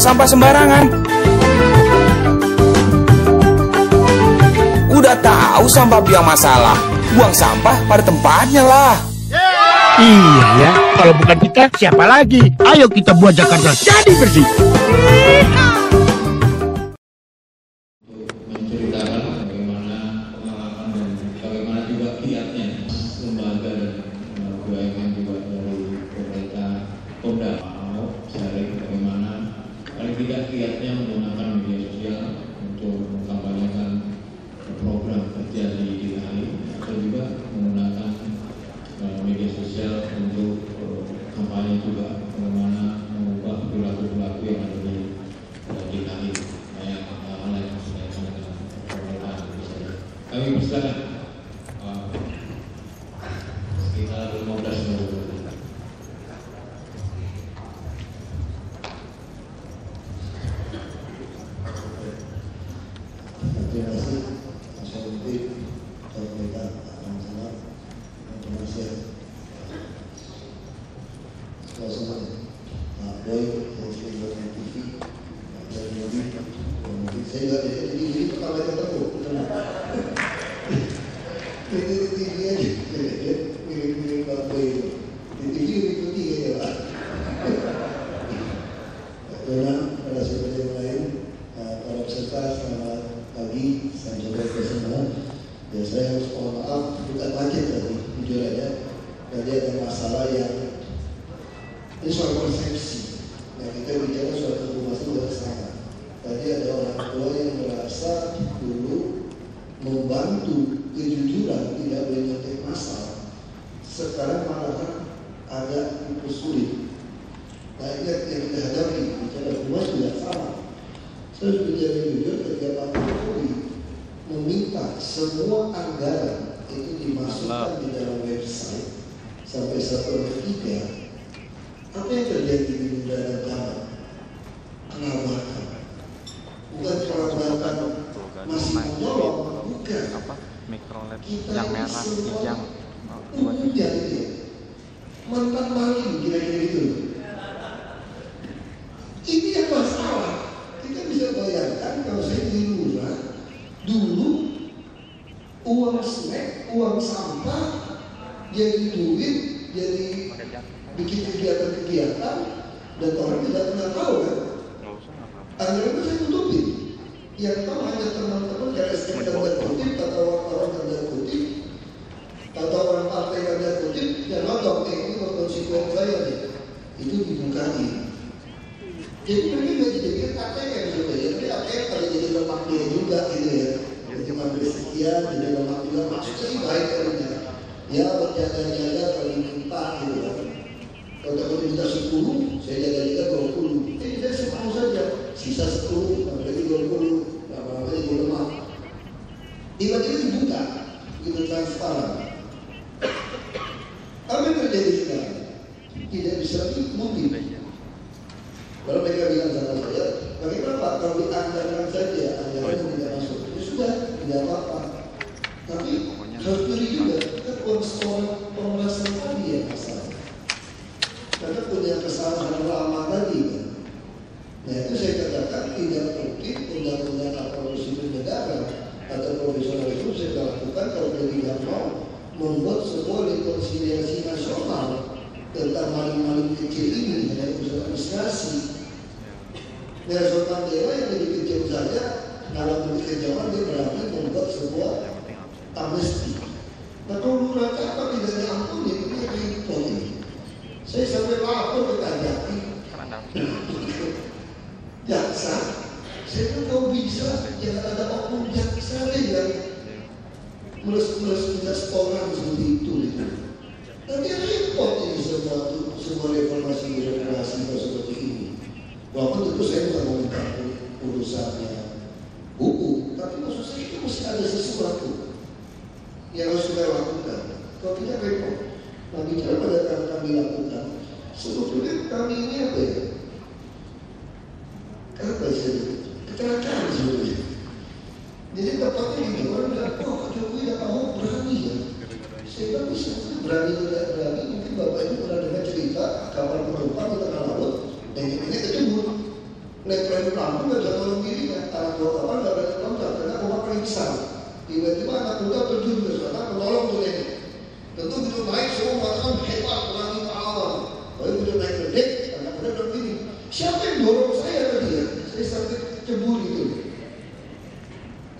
sampah sembarangan. Udah tahu sampah biang masalah, buang sampah pada tempatnya lah. Iya ya, kalau bukan kita siapa lagi? Ayo kita buat Jakarta jadi bersih. Menceritakan bagaimana pengalaman dan bagaimana juga kiatnya lembaga dan BUMN juga dari pemerintah Polda mau sharing bagaimana paling tidak kiatnya menggunakan media sosial untuk mengkampanyekan program kerja di DKI atau juga menggunakan media sosial untuk kampanye juga bagaimana mengubah perilaku-perilaku yang ada di DKI. Kami persilakan sekitar 15 menit. Terima kasih Mas Menteri pemerintah Alam Indonesia. Semua Pak Boy dari TV, dari Yodi, mungkin saya juga jadi pertama yang ketemu. Di TV aja, mirip-mirip Pak Boy. Di TV ikuti kayaknya Pak. Donang, pada seperti yang lain, para peserta selamat pagi, saya coba bersama. Ya saya harus mohon maaf, bukan macet tadi, jujur aja. Tadi ada masalah yang ini soal persepsi. Nah kita bicara soal informasi yang salah. Tadi ada orang tua yang merasa dulu membantu kejujuran tidak boleh nyontek masalah. Sekarang malah agak sulit. Nah ini yang kita hadapi. Bicara humas tidak salah. Saya harus bicara jujur ketika Pak Jokowi meminta semua anggaran itu dimasukkan di dalam website sampai 1/3. Apa yang terjadi di negara Barat? Kelabakan. Bukan kelabakan masih menolong, bukan. Mikrolet Kita yang merah, hijau. umumnya itu mantan maling kira-kira itu. Ini yang masalah. Kita bisa bayangkan kalau saya di lurah dulu uang snack, uang sampah jadi duit, jadi bikin kegiatan-kegiatan dan orang tidak pernah tahu kan. Anggaran itu saya tutupin. Yang tahu hanya teman-teman KSM tanda kutip, kata orang tanda kutip, kata orang partai tanda kutip, yang nonton ini konstituen saya nih. Itu dibukain. Jadi mereka nggak dijadikan KTM juga ya, tapi KTM pada jadi lemak dia juga gitu ya. Jadi ambil sekian, jadi lemak juga, maksudnya sih baik kalinya. Ya berjaga-jaga kalau diminta gitu kan. Kalau minta 10, saya jaga-jaga 20. Saya semau saja, sisa 10, apalagi 20, lama-lama jadi lemak. Tiba-tiba dibuka, gitu transparan. Apa yang terjadi sekarang? Tidak bisa mungkin. Kalau mereka bilang sama saya, bagaimana Pak kalau dianggarkan saja, anggaran tidak masuk, ya sudah, tidak apa-apa. Tapi harus beri juga, kan uang sekolah pemerasan tadi ya masalah. Karena punya kesalahan lama tadi kan. Nah itu saya katakan tidak mungkin undang-undang aparatur sipil negara atau profesional itu saya lakukan kalau dia tidak mau membuat sebuah rekonsiliasi nasional tentang maling-maling kecil ini hanya urusan administrasi. Nelson Mandela yang lebih kecil saja dalam lebih kejauhan dia berani membuat sebuah amnesti. Nah kalau lurah apa tidak diampuni ini repot ini. Saya sampai lapor ke Kajati jaksa, saya pun tahu bisa jangan ada oknum jaksa yang mulus-mulus minta setoran seperti itu gitu. Tapi repot ini sebuah reformasi birokrasi seperti ini. Walaupun tentu saya bukan meminta urusannya hukum, tapi maksud saya itu mesti ada sesuatu yang harus kita lakukan. Kalau tidak repot. Nah bicara pada kami lakukan, sebetulnya kami ini apa ya? Apa sih? Kecelakaan sebetulnya. Jadi tepatnya gini, orang bilang, oh Pak Jokowi tidak mau berani ya. Saya bilang bisa, berani tidak berani, mungkin Bapak ini pernah dengar cerita kapal penumpang di tengah laut, dan ini kejebur. Lempeng lampu nggak bisa tolong dirinya, anak buah kapal nggak berani loncat karena ombak paling besar. Tiba-tiba anak muda terjun ke sana menolong tuh nenek. Tentu begitu naik semua mengatakan hebat berani pahlawan. Lalu begitu naik ke dek, anak muda bilang gini, siapa yang dorong saya tadi ya? Saya sampai cebur gitu.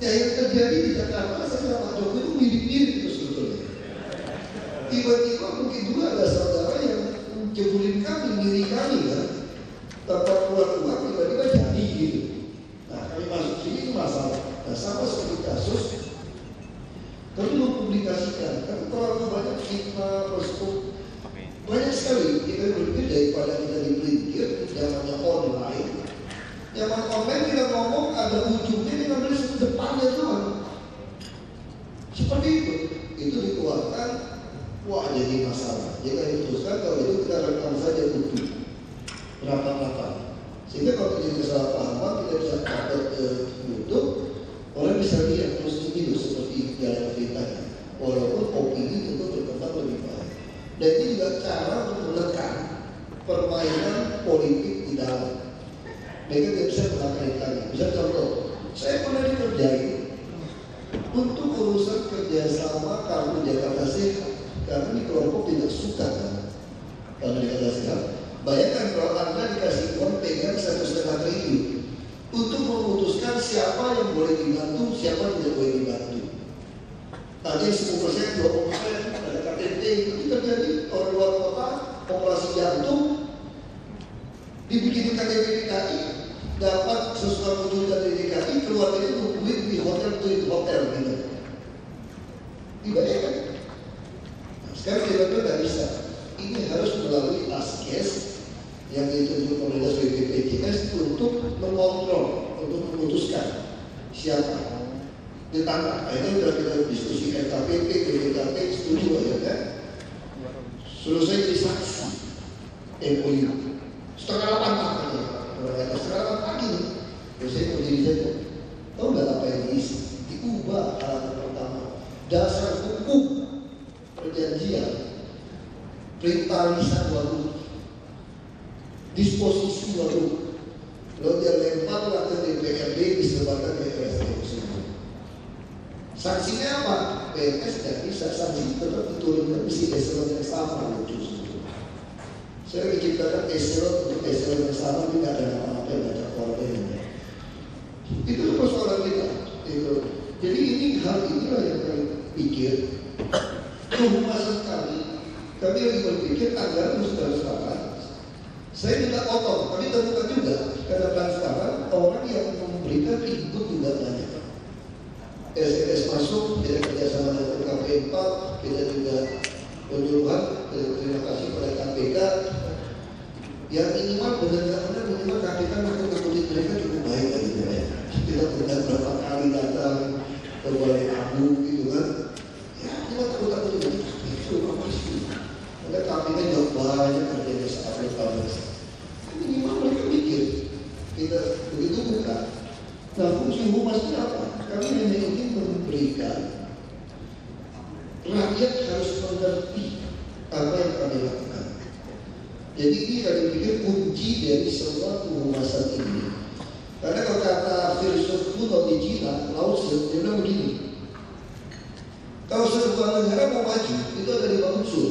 Ya yang terjadi di Jakarta saya sama Pak Jokowi itu mirip-mirip itu sebetulnya. Tiba-tiba mungkin juga ada saudara yang ceburin kami, ngiri kami kan. Tempat keluar uang tiba-tiba jadi gitu. Nah kami masuk sini itu masalah. Nah sama seperti kasus kami mempublikasikan, kan terlalu banyak fitnah, Facebook, banyak sekali. Kita berpikir daripada kita dipelintir, zamannya online. Zaman online kita ngomong ada ujungnya, kita ambil depannya doang. Seperti itu dikeluarkan, wah jadi masalah. Jika diputuskan kalau itu kita rekam saja utuh, rapat-rapat. Sehingga kalau terjadi kesalahpahaman kita bisa upload ke YouTube, orang bisa lihat terus ini seperti jalan ceritanya. Walaupun opini tentu berkembang lebih baik. Dan ini juga cara untuk menekan permainan politik di dalam. Mereka tidak bisa melakukannya. Bisa contoh, saya pernah dikerjain untuk urusan kerjasama kartu Jakarta Sehat. Karena ini kelompok tidak suka kan kartu Jakarta Sehat. Bayangkan kalau Anda dikasih uang pegang 1,5 triliun untuk memutuskan siapa yang boleh dibantu, siapa yang tidak boleh dibantu. Tadi 10%, 20% ada KTT itu terjadi orang luar kota, operasi jantung, dibikin KTP DKI, dapat sesuatu juta dari DKI, keluar dari nungguin di hotel itu hotel gitu. Dibayangkan. Nah, sekarang kita nggak bisa. Ini harus melalui taskes yang ditunjuk oleh BPJS untuk mengontrol, untuk memutuskan siapa ditangkap. Akhirnya sudah kita diskusikan KPP, BPKP, setuju ya kan? Selesai jadi saksi MOU. Setengah 8 pagi, setengah 8 pagi. Terus saya mau diri saja. Tahu nggak apa yang diisi? Diubah halaman pertama. Dasar hukum perjanjian. Perintah lisan baru, disposisi baru, lalu dia lempar ke DPRD disebarkan ke RSTM. Sanksinya apa? PNS tidak bisa sanksi, tetap diturunkan mesti eselon yang sama lucu. Saya menciptakan eselon untuk eselon yang sama, tidak ada nama-nama yang ada keluarganya. Itu persoalan kita. Itu. Jadi ini hal inilah yang kami pikir. Kehumasan kami lagi berpikir agar transparan. Saya tidak kotor, kami temukan juga karena transparan orang yang memberikan input juga banyak. SMS masuk, kita kerjasama dengan KPK 4, kita juga penyuluhan. Terima kasih pada KPK. Yang minimal benar-benar minimal KPK ngakutin mereka cukup baik gitu ya. Kita pernah berapa kali datang ke Balai Abu gitu kan. Ya, kita takut-takut itu apa sih? Karena KPK juga banyak kerjanya saat berpanas. Minimal mereka mikir kita begitu bukan. Nah fungsi humas itu apa? Kami hanya ingin memberikan rakyat harus mengerti apa yang kami lakukan. Jadi ini kami pikir kunci dari semua kehumasan ini. Karena kalau kata filsuf kuno di Cina, Lao Tzu, dia bilang begini. Kalau sebuah negara mau maju, itu ada 5 unsur.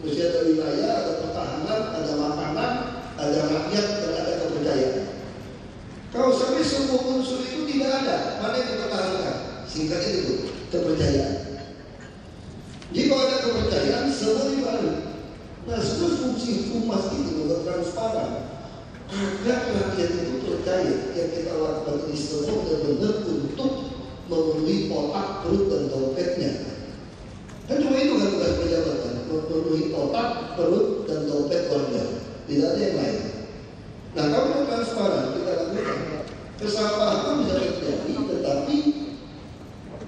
Mesti ada wilayah, ada pertahanan, ada makanan, ada rakyat, dan ada kepercayaan. Kalau sampai semua unsur itu tidak ada, mana yang dipertahankan? Singkatnya itu, kepercayaan. Jadi kalau ada kepercayaan, semua baru. Nah, sebenarnya fungsi humas itu untuk transparan. Agar rakyat itu percaya yang kita lakukan ini semua benar-benar untuk memenuhi otak, perut, dan dompetnya. Kan cuma itu kan tugas pejabat kan, memenuhi otak, perut, dan dompet warga. Tidak ada yang lain. Nah, kalau transparan kita lakukan, kesalahan bisa terjadi, tetapi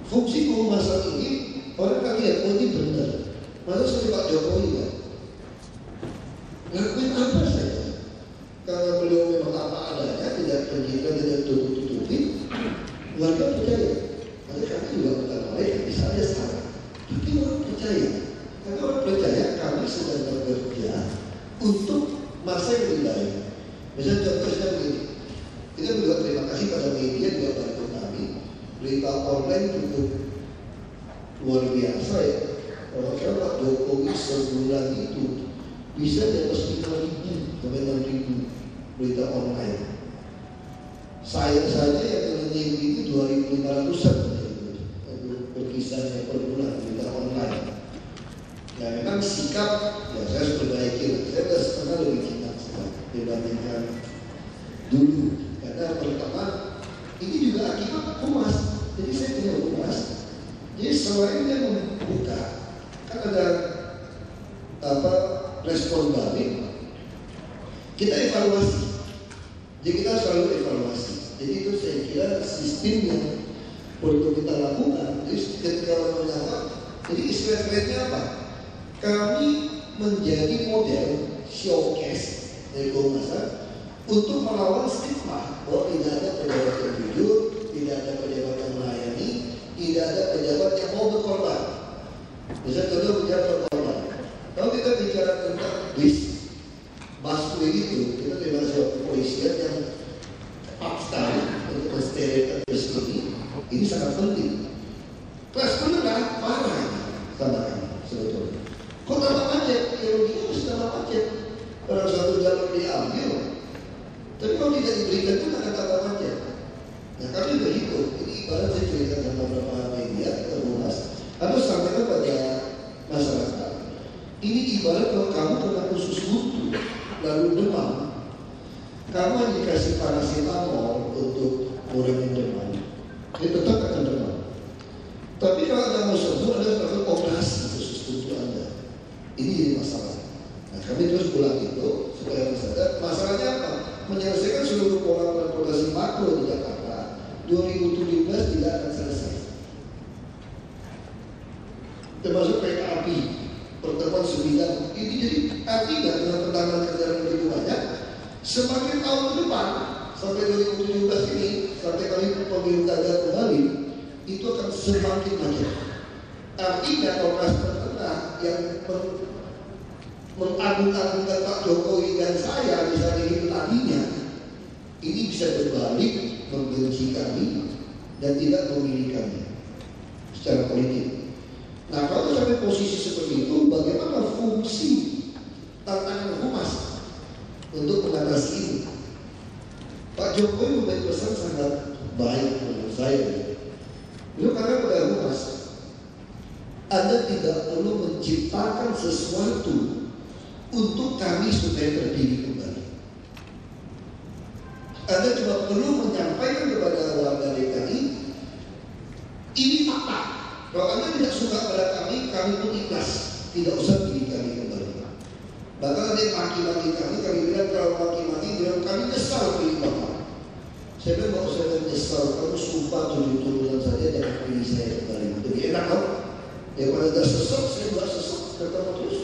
fungsi kehumasan ini orang kan lihat, oh ini benar. Masa seperti Pak Jokowi kan, ngakuin apa saja. Karena beliau memang apa adanya, tidak terjadi, tidak tutup-tutupin, warga percaya. Tapi kami juga bukan mereka, bisa aja salah. Tapi orang percaya. Karena orang percaya kami sedang bekerja untuk masa yang lebih baik. Misalnya contohnya begini, berita online cukup luar biasa ya. Kalau saya Pak Jokowi sebulan itu bisa di atas 5.000 sampai 6.000 berita online. Saya saja yang keliling itu 2.500-an berkisarnya per bulan berita online. Ya memang sikap ya saya harus perbaiki. Saya sudah setengah lebih jinak sekarang dibandingkan dulu. Karena pertama ini juga akibat humas. Jadi saya punya humas. Jadi selain dia membuka, kan ada respon balik, kita evaluasi. Jadi kita selalu evaluasi. Jadi itu saya kira sistem yang perlu kita lakukan. Jadi ketika menjawab, jadi istilah-istilahnya apa? Kami menjadi model showcase dari Komnasam untuk melawan stigma bahwa tidak ada pejabat yang jujur, tidak ada pejabat yang melayani, tidak ada pejabat yang mau berkorban. Misalnya contoh pejabat berkorban. Kalau kita bicara tentang busway itu, kita tidak ada kepolisian yang paksa untuk mensterilkan bus ini sangat penting. Kelas menengah marah sama kami sebetulnya. Kok tambah macet? Ya logiknya harus tambah macet. Pada suatu jalur diambil, tapi kalau tidak diberikan itu akan tambah macet. Nah kami berhitung, ini ibarat saya ceritakan sama beberapa media kita bahas atau sampaikan pada masyarakat. Ini ibarat kalau kamu kena usus buntu lalu demam, kamu dikasih paracetamol untuk ngurangin demam, dia tetap akan demam. Tapi kalau Anda mau sembuh, Anda harus melakukan operasi usus buntu Anda. Ini jadi masalah. Nah kami terus pulang itu supaya sadar. Masalahnya apa? Menyelesaikan seluruh pola transportasi makro di Jakarta 2017 tidak akan selesai. Termasuk kereta api pertemuan 9 ini, jadi artinya dengan pertambahan kendaraan begitu banyak, semakin tahun ke depan sampai 2017 ini, sampai kali pemilu tagar kembali, itu akan semakin banyak. Artinya operasi tengah yang mengagung-agungkan Pak Jokowi dan saya misalnya ini tadinya, ini bisa berbalik membenci kami dan tidak memilih kami secara politik. Nah kalau sampai posisi seperti itu, bagaimana fungsi tantangan humas untuk mengatasi ini? Pak Jokowi memberi pesan sangat baik menurut saya. Beliau karena pada humas, Anda tidak perlu menciptakan sesuatu untuk kami supaya berdiri kembali. Anda cuma perlu menyampaikan kepada warga DKI, ini fakta. Kalau Anda tidak suka pada kami pun ikhlas, tidak usah pilih kami kembali. Bahkan ada yang maki-maki kami bilang kalau maki-maki bilang kami nyesal pilih Bapak. Saya bilang nggak usah menyesal, kamu sumpah 7 turunan saja jangan pilih saya kembali. Lebih enak kan? Ya kalau ada sesat, saya nggak sesat, ketemu terus.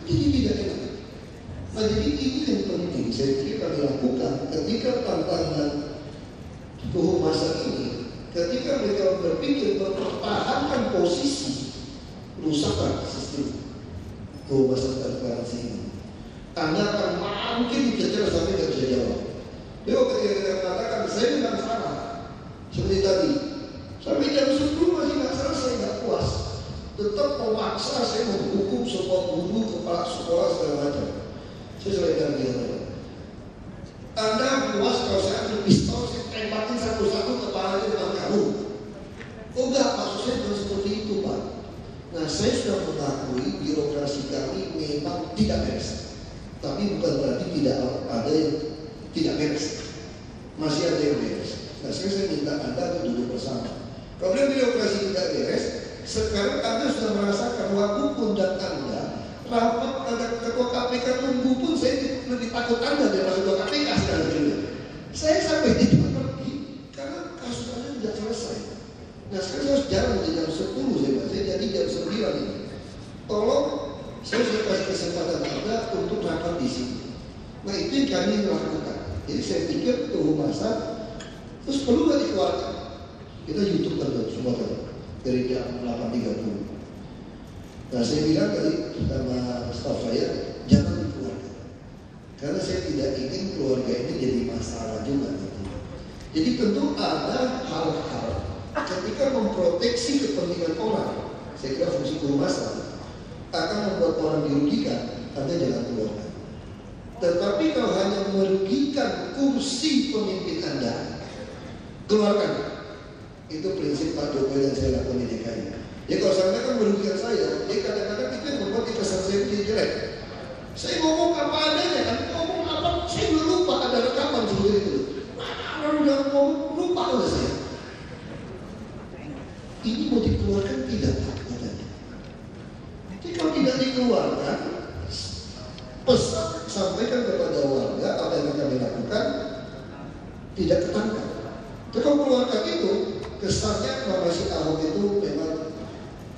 Jadi tidak enak. Nah jadi ini yang penting saya pikir kami lakukan ketika tantangan kehumasan ini. Ketika mereka berpikir mempertahankan posisi, rusakkan sistem kehumasan transparansi ini. Anda akan makin dikejar sampai tidak bisa jawab. Dia ketika kita mengatakan saya tidak salah, seperti tadi, sampai jam 10 masih nggak selesai, nggak puas, tetap memaksa saya menghukum semua guru, kepala sekolah segala macam. Saya selesai dia. Anda puas kalau saya ambil pistol, saya tembakin satu-satu kepalanya depan kamu. Oh enggak, maksudnya bukan seperti itu Pak. Nah saya sudah mengakui birokrasi kami memang tidak beres. Tapi bukan berarti tidak ada yang tidak beres. Masih ada yang beres. Nah saya minta Anda untuk duduk bersama. Kalau birokrasi tidak beres, sekarang Anda sudah merasakan walaupun dan Anda rapat ada ketua KPK nunggu pun saya lebih takut Anda daripada ketua KPK sekarang. Saya sampai tidak pergi karena kasus Anda tidak selesai. Nah sekarang saya harus jalan di jam 10 saya jadi jam 9 ini. Tolong saya sudah kasih kesempatan Anda untuk rapat di sini. Nah itu yang kami lakukan. Jadi saya pikir kehumasan terus perlu nggak dikeluarkan. Kita YouTube terus semua kan dari jam 8.30. Nah saya bilang tadi sama staf saya jangan dikeluarkan karena saya tidak ingin keluarga ini jadi masalah juga gitu. Jadi tentu ada hal-hal ketika memproteksi kepentingan orang, saya kira fungsi kehumasan akan membuat orang dirugikan, Anda jangan keluarkan. Tetapi kalau hanya merugikan kursi pemimpin Anda, keluarkan. Itu prinsip Pak Jokowi yang saya lakukan di DKI. Ya kalau saya kan merugikan saya, dia kadang-kadang itu yang membuat kesan saya jadi jelek. Saya ngomong apa adanya kan, ngomong apa, saya udah lupa ada rekaman seperti itu. Mana udah ngomong, lupa oleh saya. Ini mau dikeluarkan tidak katanya. Jadi kalau tidak dikeluarkan, pesan sampaikan kepada warga apa yang kami lakukan tidak ketangkap. Tapi kalau keluarkan itu, kesannya Pak Masih Ahok itu memang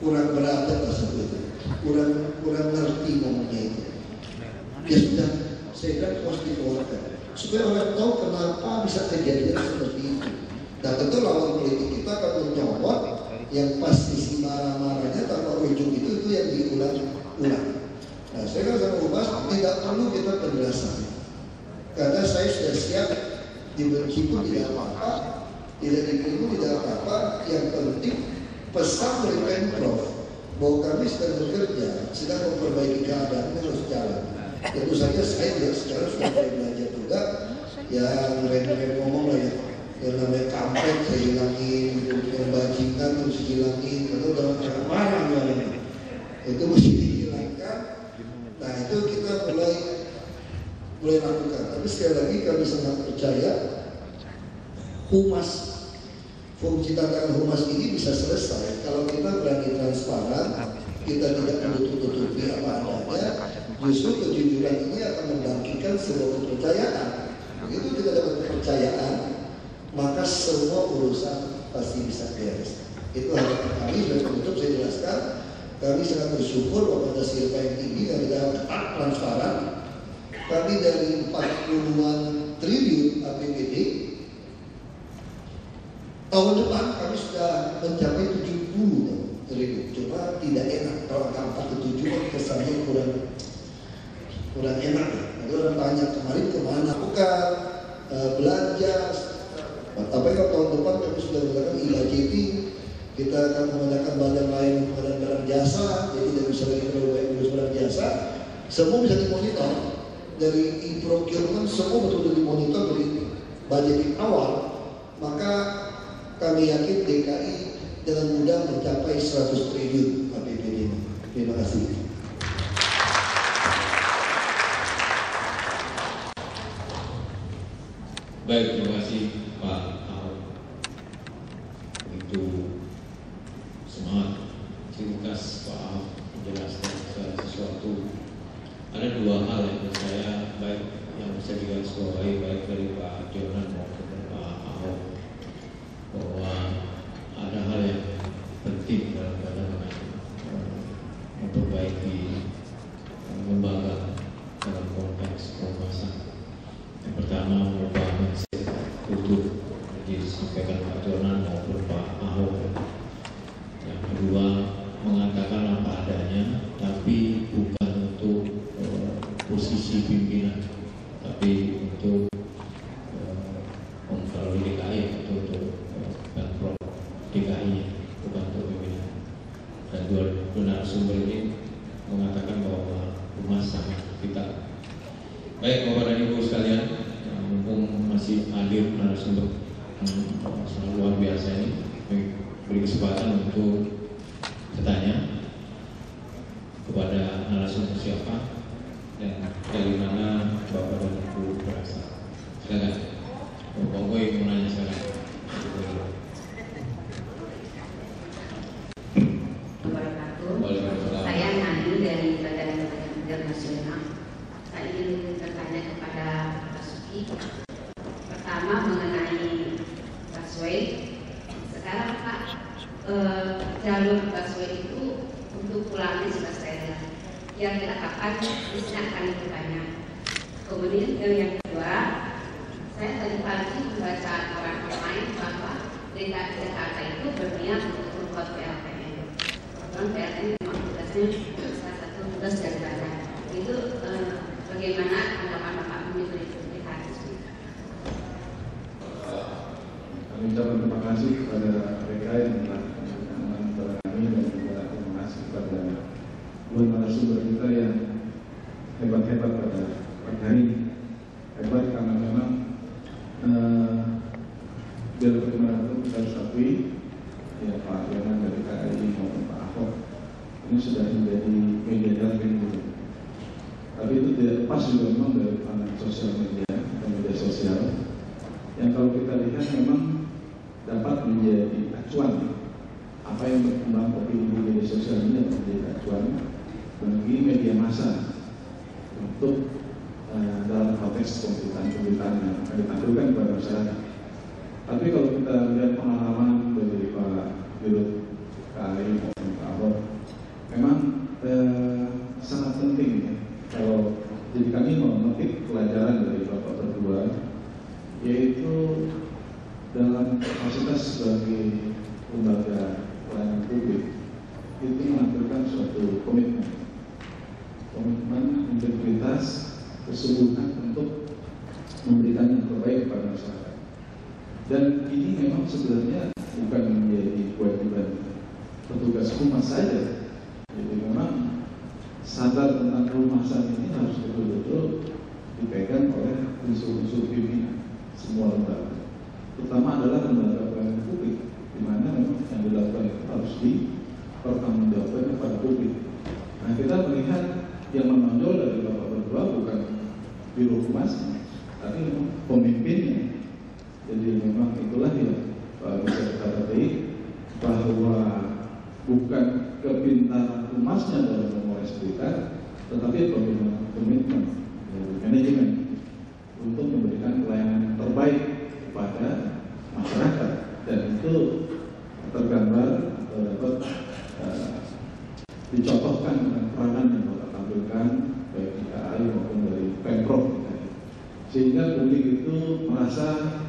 kurang beradab seperti itu, kurang ngerti ngomongnya itu. Ya sudah, saya bilang harus dikeluarkan supaya orang tahu kenapa bisa kejadian seperti itu. Nah tentu lawan politik kita akan menyomot yang pas isi marah-marahnya tanpa ujung itu yang diulang-ulang. Nah saya kan sama Umas tidak perlu kita penjelasan karena saya sudah siap dibenci pun tidak apa-apa, tidak dikritik pun tidak apa-apa. Yang penting pesan dari Pemprov bahwa kami sedang bekerja, sedang memperbaiki keadaan harus jalan. Tentu saja saya juga sekarang sudah belajar juga yang rem-rem ngomong lah ya, yang namanya kampret saya hilangin, yang bajingan terus hilangin, atau dalam marah itu mesti dihilangkan. Nah itu kita mulai lakukan. Tapi sekali lagi kami sangat percaya humas, fungsi tantangan humas ini bisa selesai kalau kita berani transparan, kita tidak menutup-tutupi apa adanya. Justru kejujuran ini akan membangkitkan sebuah kepercayaan. Begitu kita dapat kepercayaan, maka semua urusan pasti bisa beres. Itu harapan kami. Dan penutup saya jelaskan, kami sangat bersyukur bahwa pada silpain ini kami dapat transparan. Kami dari 40-an triliun APBD, tahun depan kami sudah mencapai 70 triliun. Cuma tidak enak kalau angka 47 kesannya kurang enak. Nanti orang tanya kemarin kemana? Bukan belanja. Tapi kalau tahun depan kami sudah menggunakan e-budgeting, kita akan menggunakan badan lain, badan barang jasa, jadi tidak bisa lagi terlalu banyak urus barang jasa. Semua bisa dimonitor dari e-procurement, semua betul-betul dimonitor dari budgeting awal. Maka kami yakin DKI dengan mudah mencapai 100 triliun APBD ini. Terima kasih. Baik, terima kasih Pak Ahok. Begitu semangat, ciri khas Pak Ahok menjelaskan segala sesuatu. Ada dua hal yang menurut saya baik yang bisa digarisbawahi baik dari Pak Jonan maupun dari Pak Ahok, bahwa ada hal yang penting dalam memperbaiki lembaga dalam konteks kehumasan. Yang pertama merubah mindset kultur, jadi disampaikan Pak Jonan maupun Pak Ahok. Yang kedua mengatakan apa adanya, tapi bukan untuk posisi pimpinan, tapi untuk kalau DKI atau untuk Pemprov DKI, bukan untuk pimpinan. Dan dua narasumber ini mengatakan bahwa humas sangat vital. Baik Bapak dan Ibu sekalian, mumpung masih hadir narasumber sangat luar biasa ini, beri kesempatan untuk bertanya kepada narasumber siapa dan dari mana Bapak dan Ibu berasal. Silakan, Bapak Boy mau nanya silakan. Saya Nani dari Badan Internasional. Saya ingin bertanya kepada Pak Suki. Pertama mengenai busway. Sekarang Pak, jalur busway itu untuk pulangnya sudah saya kira-kira kapan bisnya akan dibukanya. Kemudian yang kedua, saya tadi pagi membaca orang lain bahwa DKI Jakarta itu berniat untuk membuat PLTN. Program PLTN memang tugasnya salah satu tugas dari badan. Itu bagaimana tanggapan Bapak mengenai itu? mengucapkan terima kasih kepada mereka yang telah menonton kepada kami, dan juga terima kasih kepada dua narasumber kita yang hebat-hebat pada pagi hari ini. Hebat karena memang biar bagaimanapun kita harus akui ya Pak Yonan dari KAI maupun Pak Ahok ini sudah menjadi media darling gitu. Tapi itu tidak lepas juga memang dari pandangan sosial media dan media sosial yang kalau kita lihat memang dapat menjadi acuan apa yang berkembang opini di media sosial ini menjadi acuan bagi media massa untuk dalam konteks pemberitaan yang akan ditampilkan kepada masyarakat. Tapi kalau kita lihat pengalaman dari Pak Dirut KAI maupun Pak Ahok, memang sangat penting ya. Kalau jadi kami memetik pelajaran dari Bapak berdua, yaitu dalam kapasitas sebagai lembaga pelayanan publik itu menampilkan suatu komitmen, integritas, kesungguhan untuk memberikan yang terbaik kepada masyarakat. Dan ini memang sebenarnya bukan menjadi kewajiban petugas humas saja. Jadi memang sadar tentang kehumasan ini harus betul-betul dipegang oleh unsur-unsur pimpinan semua lembaga, terutama adalah lembaga pelayanan publik, di mana memang yang dilakukan itu harus dipertanggungjawabkan kepada publik. Nah, kita melihat yang menonjol dari Bapak berdua bukan biro humasnya, tapi memang pemimpinnya. Jadi memang itulah yang bisa kita katakan bahwa bukan kepintaran humasnya dalam memulai sekitar, tetapi komitmen dari manajemen untuk memberikan pelayanan terbaik kepada masyarakat, dan itu tergambar atau dapat dicontohkan dengan peranan yang Bapak tampilkan baik di KAI maupun dari Pemprov, sehingga publik itu merasa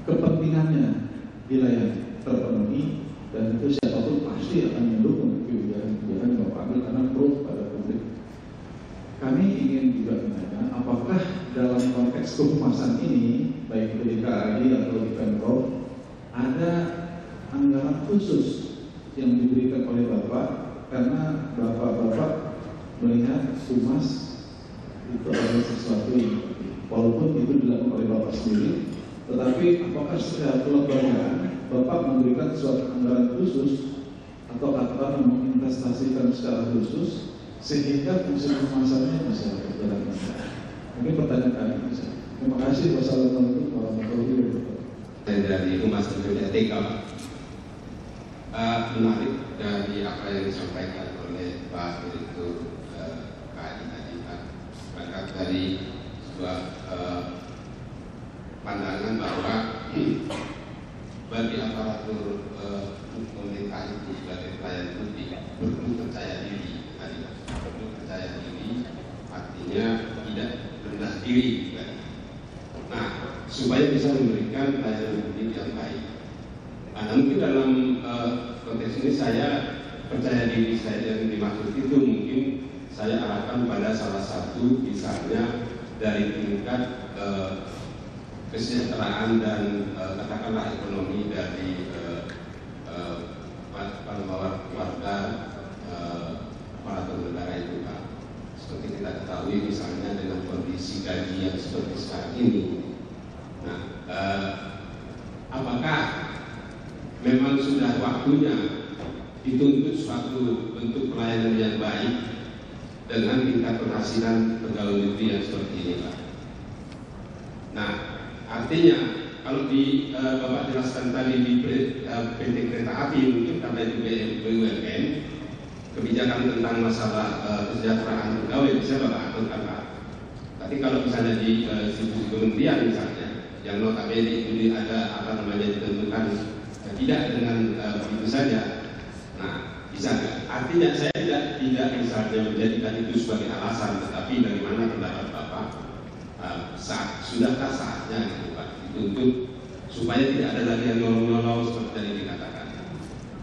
kepentingannya dilayani, terpenuhi, dan itu siapapun pasti akan mendukung kebijakan-kebijakan yang Bapak ambil karena pro pada publik. Kami ingin juga menanya, apakah dalam konteks kehumasan ini, baik di KAI atau di Pemprov, ada anggaran khusus yang diberikan oleh Bapak, karena Bapak melihat humas itu adalah sesuatu yang walaupun itu dilakukan oleh Bapak sendiri, tetapi apakah secara kelembagaan Bapak memberikan suatu anggaran khusus atau apa menginvestasikan secara khusus sehingga fungsi humasannya bisa berjalan dengan baik? Mungkin pertanyaan kami bisa. Terima kasih. Wassalamualaikum warahmatullahi wabarakatuh. Dari Humas Biblioteca, menarik dari apa yang disampaikan oleh Pak Direktur KAI tadi, Pak, berangkat dari sebuah pandangan bahwa bagi aparatur pemerintah itu sebagai pelayan publik perlu percaya diri. Perlu percaya diri artinya tidak rendah diri. Nah, supaya bisa memberikan pelayanan publik yang baik. Nah, mungkin dalam konteks ini saya percaya diri saya yang dimaksud itu mungkin saya arahkan pada salah satu misalnya dari tingkat kesejahteraan dan katakanlah ekonomi dari keluarga aparatur negara itu, Pak. Seperti kita ketahui misalnya dengan kondisi gaji yang seperti sekarang ini. Nah, apakah memang sudah waktunya dituntut suatu bentuk pelayanan yang baik dengan tingkat penghasilan pegawai negeri yang seperti ini, Pak? Nah, artinya kalau di Bapak jelaskan tadi di PT Kereta Api mungkin karena itu BUMN, kebijakan tentang masalah kesejahteraan pegawai bisa Bapak aturkan, Pak. Tapi kalau misalnya di institusi kementerian misalnya, yang notabene itu ada apa namanya ditentukan tidak dengan begitu saja. Nah, bisa nggak? Artinya saya tidak misalnya menjadikan itu sebagai alasan, tetapi dari mana pendapat Bapak? Sudahkah saatnya gitu, Pak, dituntut supaya tidak ada lagi yang nolong-nolong seperti tadi dikatakan.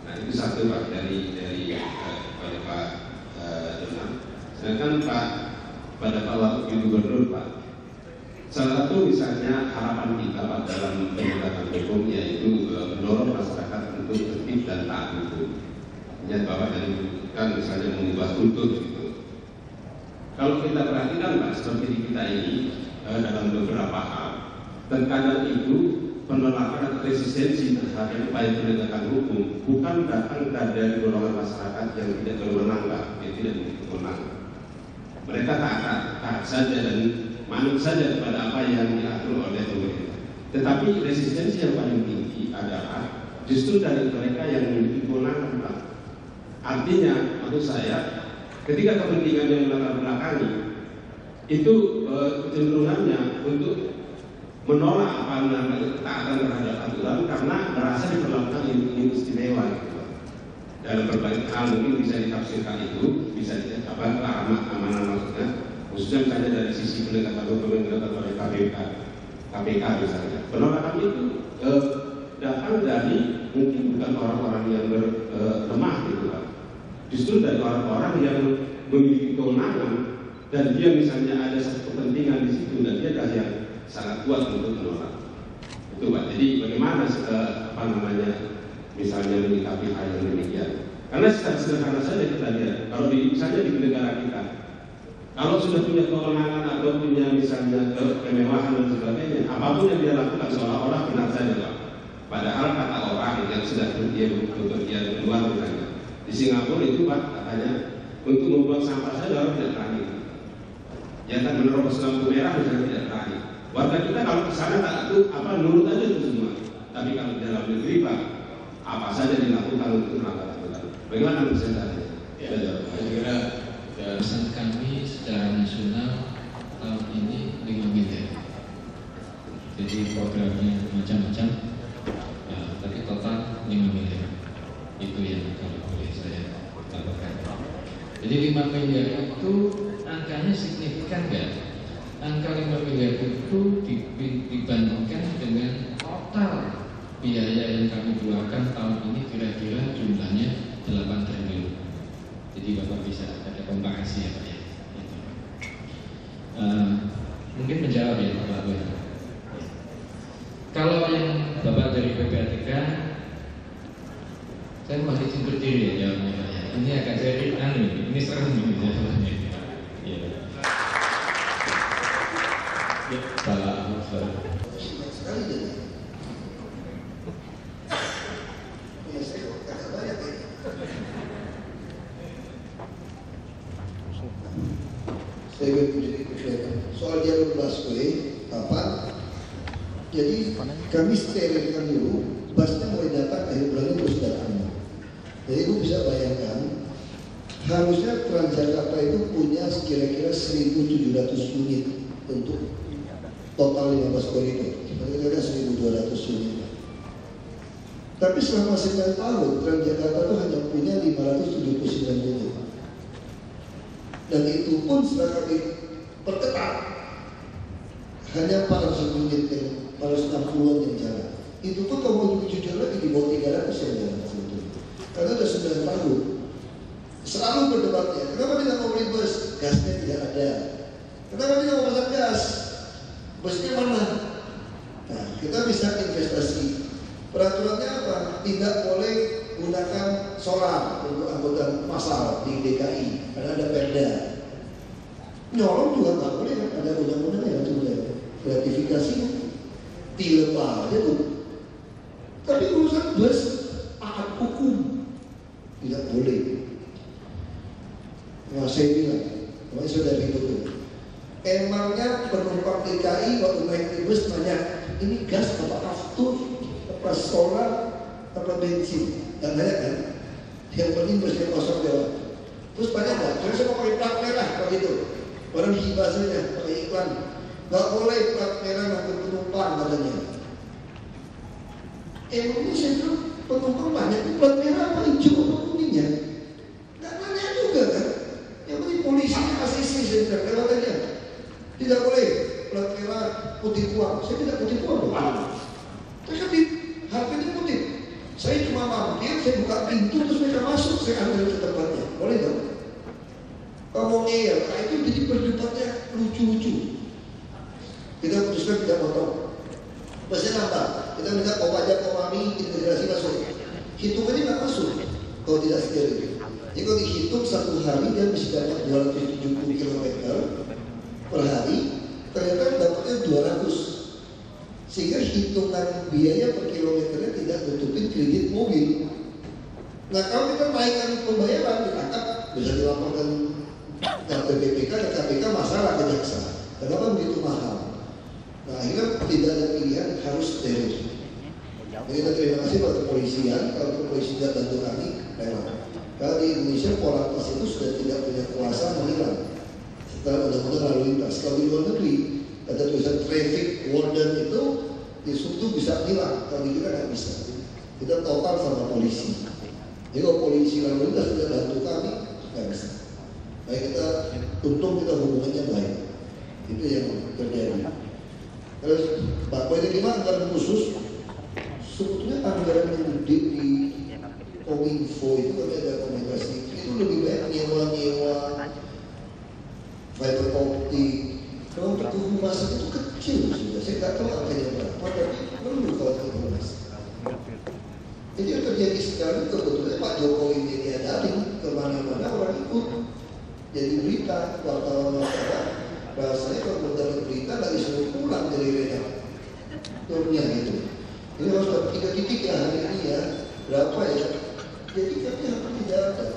Nah, itu satu, Pak, dari Pak Jonan. Sedangkan pada Pak Wakil Gubernur, Pak, salah satu satu misalnya harapan kita Pak dalam penegakan hukum yaitu mendorong masyarakat untuk tertib dan taat hukum. Ya Bapak tadi kan misalnya mengubah kultur gitu. Kalau kita perhatikan Pak seperti di kita ini dalam beberapa hal, terkadang itu penolakan atau resistensi terhadap upaya penegakan hukum bukan datang dari golongan masyarakat yang tidak berwenang Pak, yang tidak memiliki wewenang. Mereka taat saja dan manut saja kepada apa yang diatur oleh pemerintah. Tetapi resistensi yang paling tinggi adalah justru dari mereka yang memiliki kewenangan Pak. Artinya, maksud saya, ketika kepentingan yang melatar belakangi itu kecenderungannya untuk menolak apa namanya ketaatan terhadap aturan karena merasa diperlakukan ini istimewa gitu. Dalam berbagai hal mungkin bisa ditafsirkan itu, bisa keamanan maksudnya, khususnya misalnya dari sisi penegakan hukum yang dilakukan oleh KPK misalnya. Penolakan itu datang dari mungkin bukan orang-orang yang lemah gitu Pak. Justru dari orang-orang yang memiliki kewenangan dan dia misalnya ada satu kepentingan di situ dan dia adalah yang sangat kuat untuk menolak. Itu Pak. Jadi bagaimana misalnya menyikapi hal yang demikian? Karena secara sederhana saja kita lihat kalau misalnya di negara kita, kalau sudah punya kewenangan atau punya misalnya kemewahan dan sebagainya, apapun yang dia lakukan seolah-olah benar saja Pak. Padahal kata orang yang sudah bepergian keluar misalnya di Singapura itu Pak katanya untuk membuang sampah saja orang tidak berani. Yang kan menerobos lampu merah misalnya tidak berani. Warga kita kalau ke sana tak itu nurut aja itu semua. Tapi kalau di dalam negeri Pak, apa saja dilakukan untuk melanggar aturan. Bagaimana menurut Anda? Ya, saya kira pesan kami secara nasional tahun ini 5 miliar. Jadi programnya macam-macam, tapi total 5 miliar. Itu yang kalau boleh saya tambahkan. Jadi 5 miliar itu angkanya signifikan nggak? Angka 5 miliar itu dibandingkan dengan total biaya yang kami keluarkan tahun ini kira-kira jumlahnya 8 triliun. Jadi Bapak bisa ada komparasi ya Pak ya. Mungkin menjawab ya Pak Bapak. Kalau yang Bapak dari PPATK, saya masih simpel diri ya jawabnya Pak ya. Ini akan saya ini serem ini jawabannya. Ya. Pak Ahmad sekali jadi. Ya saya agak banyak ya. Saya berpikir soal jalur busway kapan? Jadi kami sterilkan dulu, busnya mulai datang akhir bulan ini terus datang. Jadi ibu bisa bayangkan, harusnya Transjakarta itu punya kira-kira 1.700 unit untuk total 15 koridor, kira-kira 1.200 unit. Tapi selama 9 tahun, Transjakarta itu hanya punya 579 unit. Dan itu pun setelah kami perketat, hanya 400 unit yang 460 yang jalan. Itu pun kalau mau jujur lagi di bawah 300 yang jalan sebetulnya. Karena sudah 9 tahun. Selalu berdebatnya, kenapa tidak mau beli bus? Gasnya tidak ada. Kenapa tidak mau pasang gas? Busnya mana? Nah, kita bisa investasi. Peraturannya apa? Tidak boleh gunakan solar untuk angkutan massal di DKI karena ada perda. Nyolong juga nggak boleh kan? Ada undang-undang yang sudah gratifikasi dilebah aja tuh. Tapi urusan bus taat hukum tidak boleh. Nah, saya bilang, kemarin sudah ribut tuh. Emangnya penumpang DKI waktu naik di bus nanya, ini gas apa aftur, apa solar, apa bensin? Dan nanya kan, yang penting busnya kosong jawab. Terus banyak nggak? Terus saya mau pakai plat merah kalau itu. Orang hibah saja pakai iklan. Nggak boleh plat merah untuk penumpang katanya. Emangnya saya bilang penumpang banyak itu plat merah apa hijau apa kuningnya? Nggak nanya juga kan? Yang penting polisinya ACC saya bilang lewat aja. Tidak boleh plat merah putih tua. Saya tidak putih tua loh. Terus kan di HP-nya putih. Saya cuma mampir, saya buka pintu terus mereka masuk, saya ambil ke tempatnya. Boleh dong? Kamu ngeyel, nah itu jadi perdebatannya lucu-lucu. Kita putuskan tidak Pasti nambah. Kita minta pajak komami integrasi masuk. Hitungannya nggak masuk kalau tidak steril. Jadi kalau dihitung satu hari dia mesti dapat 270 km per hari, ternyata dapatnya 200. Sehingga hitungan biaya per kilometernya tidak nutupin kredit mobil. Nah kalau kita naikkan pembayaran ditangkap, bisa dilaporkan ke BPK dan KPK masalah ke jaksa. Kenapa begitu mahal? Nah akhirnya tidak ada pilihan, harus steril. Jadi kita terima kasih buat kepolisian. Kalau kepolisian tidak bantu kami, lewat. Kalau di Indonesia Polantas itu sudah tidak punya kuasa menilang setelah undang-undang lalu lintas. Kalau di luar negeri ada tulisan traffic warden itu itu bisa hilang, kalau di kita nggak bisa. Kita total sama polisi. Jadi kalau polisi lalu lintas sudah bantu kami, nggak bisa. Baik, kita untung kita hubungannya baik. Itu yang terjadi. Terus Pak Boy ini gimana anggaran khusus? Sebetulnya anggaran yang gede di Kominfo itu kami ada komunikasi. Itu lebih baik nyewa fiber optik. Kalau untuk humasan itu kecil sudah. Saya nggak tahu angkanya berapa, tapi perlu kalau untuk humas. Jadi yang terjadi sekarang kebetulan Pak Jokowi ini diadain kemana-mana orang ikut. Jadi berita wartawan rasanya kalau mendapat berita nggak disuruh pulang dari redakturnya gitu. Ini harus dapat 3 titik ya hari ini ya. Berapa ya? Jadi kami hampir tidak ada.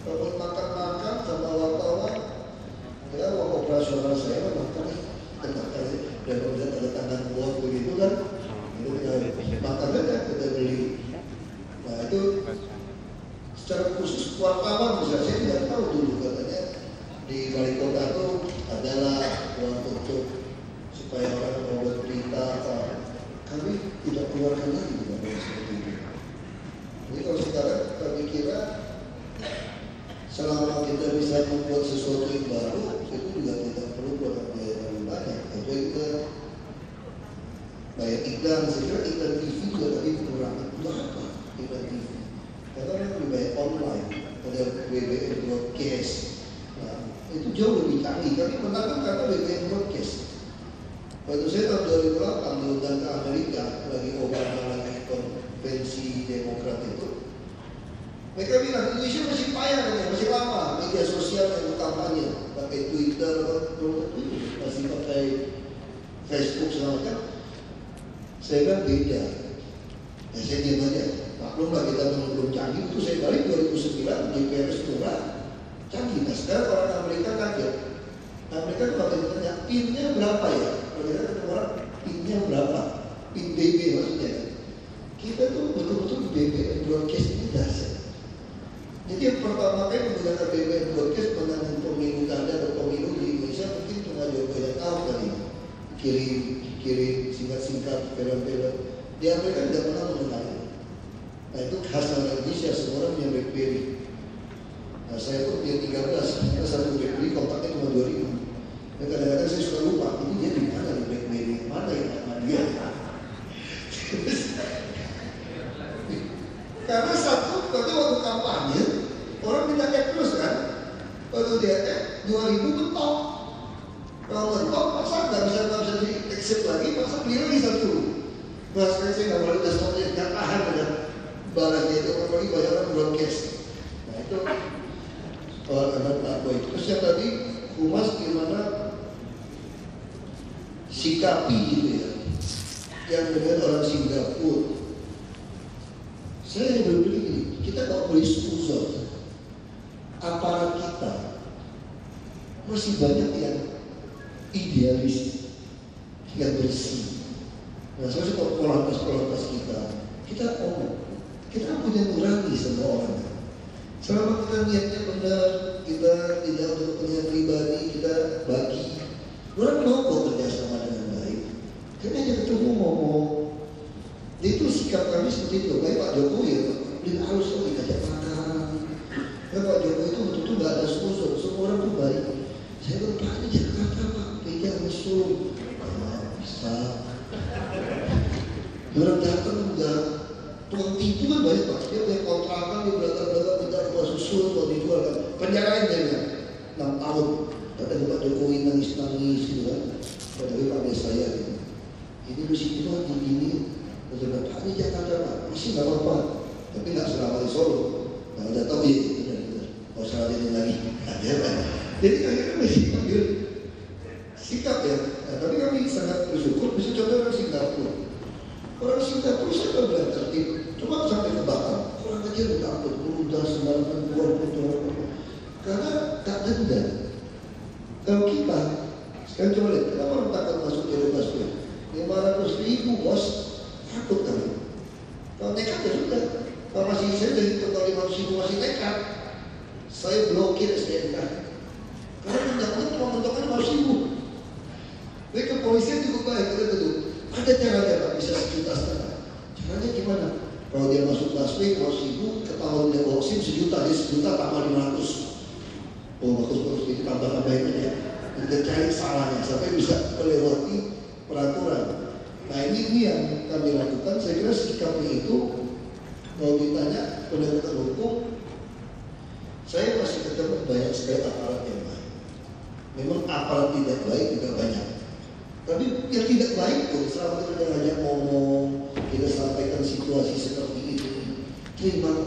Kalau makan-makan sama wartawan, ya uang operasional saya makan dan kemudian ada tangan buat begitu kan, itu kita makan aja, kita beli. Nah itu secara khusus wartawan bisa saya tidak tahu dulu katanya di wali kota itu adalah uang untuk supaya orang membuat berita apa. Kami tidak keluarkan lagi dengan seperti itu. Jadi kalau sekarang kami kira selama kita bisa membuat sesuatu yang baru, itu juga tidak perlu buat biaya terlalu banyak. Itu kita bayar iklan, saya kira iklan TV juga tadi pengurangan. Untuk apa iklan TV? Karena orang lebih banyak online, ada BBM broadcast. Nah, itu jauh lebih canggih. Kami menangkan karena BBM broadcast. Waktu saya tahun 2008 diundang ke Amerika, lagi Obama lagi konvensi Demokrat itu. Mereka bilang Indonesia masih payah, masih lama media sosial yang kampanye, pakai Twitter, masih pakai Facebook segala macam. Saya bilang beda. Ya saya diam aja. Maklumlah kita belum canggih. Itu saya balik 2009 di PRS murah, canggih. Nah sekarang orang Amerika kaget. Amerika kalau ditanya pinnya berapa ya? Kalau kita ketemu orang pinnya berapa? Pin BB maksudnya. Kita tuh betul-betul BB broadcast ini dasar. Jadi yang pertama kali menggunakan BBM broadcast menangani pemilu kada atau pemilu di Indonesia mungkin cuma Jokowi yang tahu kali. Kirim singkat-singkat film-film. Di Amerika tidak pernah mengenali. Nah itu khas orang Indonesia, semua orang punya BlackBerry. Nah saya pun punya 13, karena satu BlackBerry kontaknya cuma 2000. Dan kadang-kadang saya suka lupa, ini dia di mana di BlackBerry, mana yang nama dia. Karena satu, waktu kampanye, orang minta cek terus kan. Waktu dia cek, 2000 mentok. Kalau mentok, masa nggak bisa di-accept lagi, masa beli lagi satu. Nah sekarang saya nggak boleh dasarnya, nggak tahan dengan barangnya itu, apalagi banyak orang broadcast. Nah itu, anak Pak Boy. Terus yang tadi, humas gimana sikapi gitu ya. Yang dengan orang Singapura. Saya berpikir gini, kita nggak boleh suzon. Aparat kita masih banyak yang idealis, yang bersih. Nah, saya suka polantas kita omong, kita punya nurani sama orang. Selama kita niatnya benar, kita tidak untuk kepentingan pribadi, kita bagi. Orang mau kok kerja sama dengan baik. Karena aja ketemu ngomong. Itu sikap kami seperti itu. Kayak Pak Jokowi ya, dia harus dikajak makan. Karena Pak Jokowi itu betul-betul nggak ada suzon, semua orang tuh baik. Saya bilang, Pak di Jakarta Pak, beda musuh. Bisa. Orang datang enggak, tukang tipu kan banyak Pak. Dia punya kontrakan, dia belakang-belakang minta rumah susun, mau dijual kan. Penjarain dia bilang, 6 tahun. Kadang Pak Jokowi nangis-nangis gitu kan. Padahal Pak saya gitu. ini risiko ini, betul-betul ini Jakarta Pak, masih nggak apa-apa, tapi nggak selama di Solo, nggak udah tahu ya, nggak usah ini lagi, jadi akhirnya masih ambil sikap ya, nah, tapi kami sangat bersyukur bisa contoh orang Singapura. Orang Singapura saya kan bilang tertib, cuma sampai ke Batam, orang kecil takut, udah sembarangan keluar, karena tak denda. Kalau kita, sekarang coba lihat, kenapa orang takut masuk jalur busway? 500.000 bos, takut kami. Kalau nekat ya sudah, kalau masih saya dari total 500.000 masih nekat, saya blokir SDNK. Karena undang-undang cuma menentukan 500.000. Jadi kepolisian cukup baik, betul. Ada caranya Pak, bisa 1,5 juta. Caranya gimana? Kalau dia masuk busway 500.000, ketahuan dia bawa SIM 1 juta, dia 1 juta tambah 500. Oh bagus, jadi tambah-tambahin ya. Kita cari salahnya sampai bisa melewati peraturan. Nah ini yang kami lakukan. Saya kira sikapnya itu, kalau ditanya penegakan hukum, saya masih ketemu banyak sekali aparat yang baik. Memang aparat tidak baik juga banyak. Tapi yang tidak baik pun selama kita hanya ngomong, kita sampaikan situasi seperti itu, terima,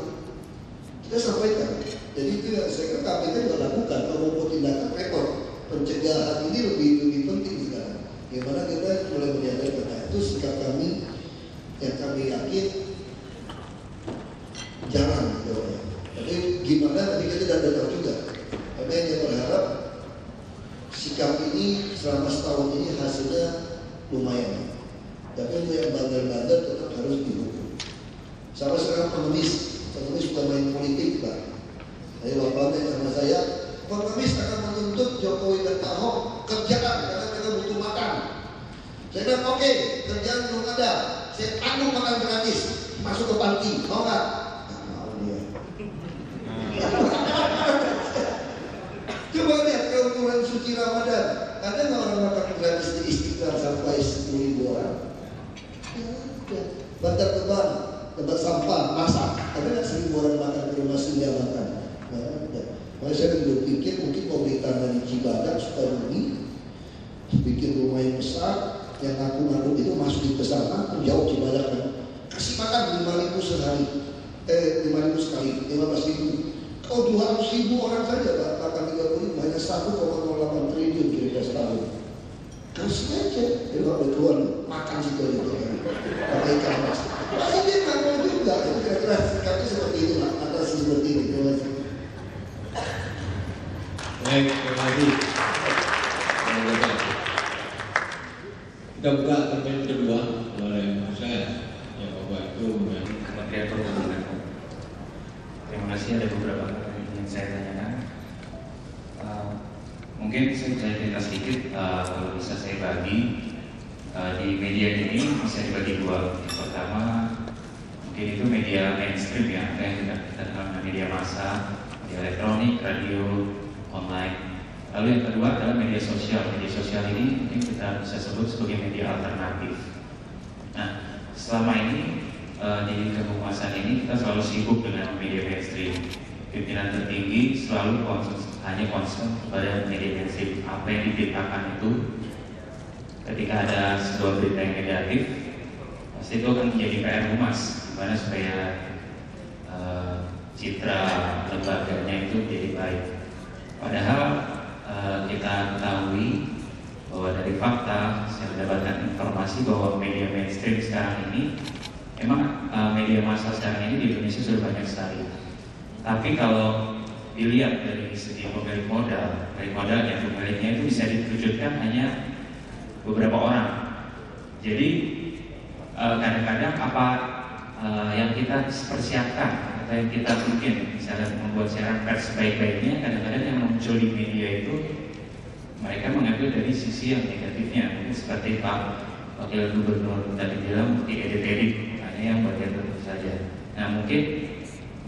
kita sampaikan. Jadi itu yang saya kira KPK juga lakukan. Kalau mau tindakan repot, pencegahan ini lebih penting sekarang. Bagaimana kita mulai menyadari karena itu sikap kami yang kami yakin jangan ya. Tapi gimana nanti kita tidak tahu juga. Kami hanya berharap sikap ini selama setahun ini hasilnya lumayan. Tapi untuk yang bandel-bandel tetap harus dihukum. Sama sekarang pengemis sudah main politik Pak. Jadi bapaknya sama saya, pengemis akan menuntut Jokowi dan Ahok kerjaan karena mereka butuh makan. Saya bilang oke, kerjaan belum ada, saya tanggung makan gratis, masuk ke panti, mau nggak? Nggak mau dia. Coba lihat keumuran suci Ramadan, ada nggak orang makan gratis di Istiqlal sampai 10.000 orang? Ya, Bantar Gebang, tempat sampah, masak, ada nggak 1.000 orang makan di rumah sendiri makan? Makanya saya berpikir mungkin mau beli tanah di Cibadak Sukabumi, bikin rumah yang besar, yang ngaku-ngaku itu masuk di pesantren, jauh Cibadak kan, kasih makan 5.000 sehari, 5.000 sekali, 15.000. Kalau 200.000 orang saja Pak, makan 30 banyak 1,08 triliun kira-kira setahun. Kasih aja, dia nggak keluar makan situ itu, pakai ikan mas. Pasti dia nggak mau juga, itu kira-kira sikapnya seperti itu lah, atas seperti ini. Baik, terima kasih. Kita buka pertanyaan kedua oleh saya, ya Bapak itu Kementerian Perhubungan. Terima kasih, ada beberapa pertanyaan yang saya tanyakan. Mungkin saya bisa cerita sedikit, kalau bisa saya bagi di media ini bisa dibagi dua. Yang pertama mungkin itu media mainstream ya, yang kita kenal media massa, media elektronik, radio, online. Lalu yang kedua adalah media sosial. Media sosial ini mungkin kita bisa sebut sebagai media alternatif. Nah, selama ini di kehumasan ini kita selalu sibuk dengan media mainstream. Pimpinan tertinggi selalu hanya concern pada media mainstream. Apa yang diberitakan itu, ketika ada sebuah berita yang negatif, pasti itu akan menjadi PR humas, gimana supaya citra lembaganya itu menjadi baik. Padahal kita ketahui bahwa dari fakta saya mendapatkan informasi bahwa media mainstream sekarang ini memang media massa sekarang ini di Indonesia sudah banyak sekali. Tapi kalau dilihat dari segi pemilik modal, yang pemiliknya itu bisa diwujudkan hanya beberapa orang. Jadi kadang-kadang apa yang kita persiapkan, yang kita bikin, misalnya membuat siaran pers sebaik-baiknya, kadang-kadang yang muncul di media itu mereka mengambil dari sisi yang negatifnya. Mungkin seperti Pak Wakil Gubernur tadi bilang, diedit-edit, hanya yang bagian tertentu saja. Nah mungkin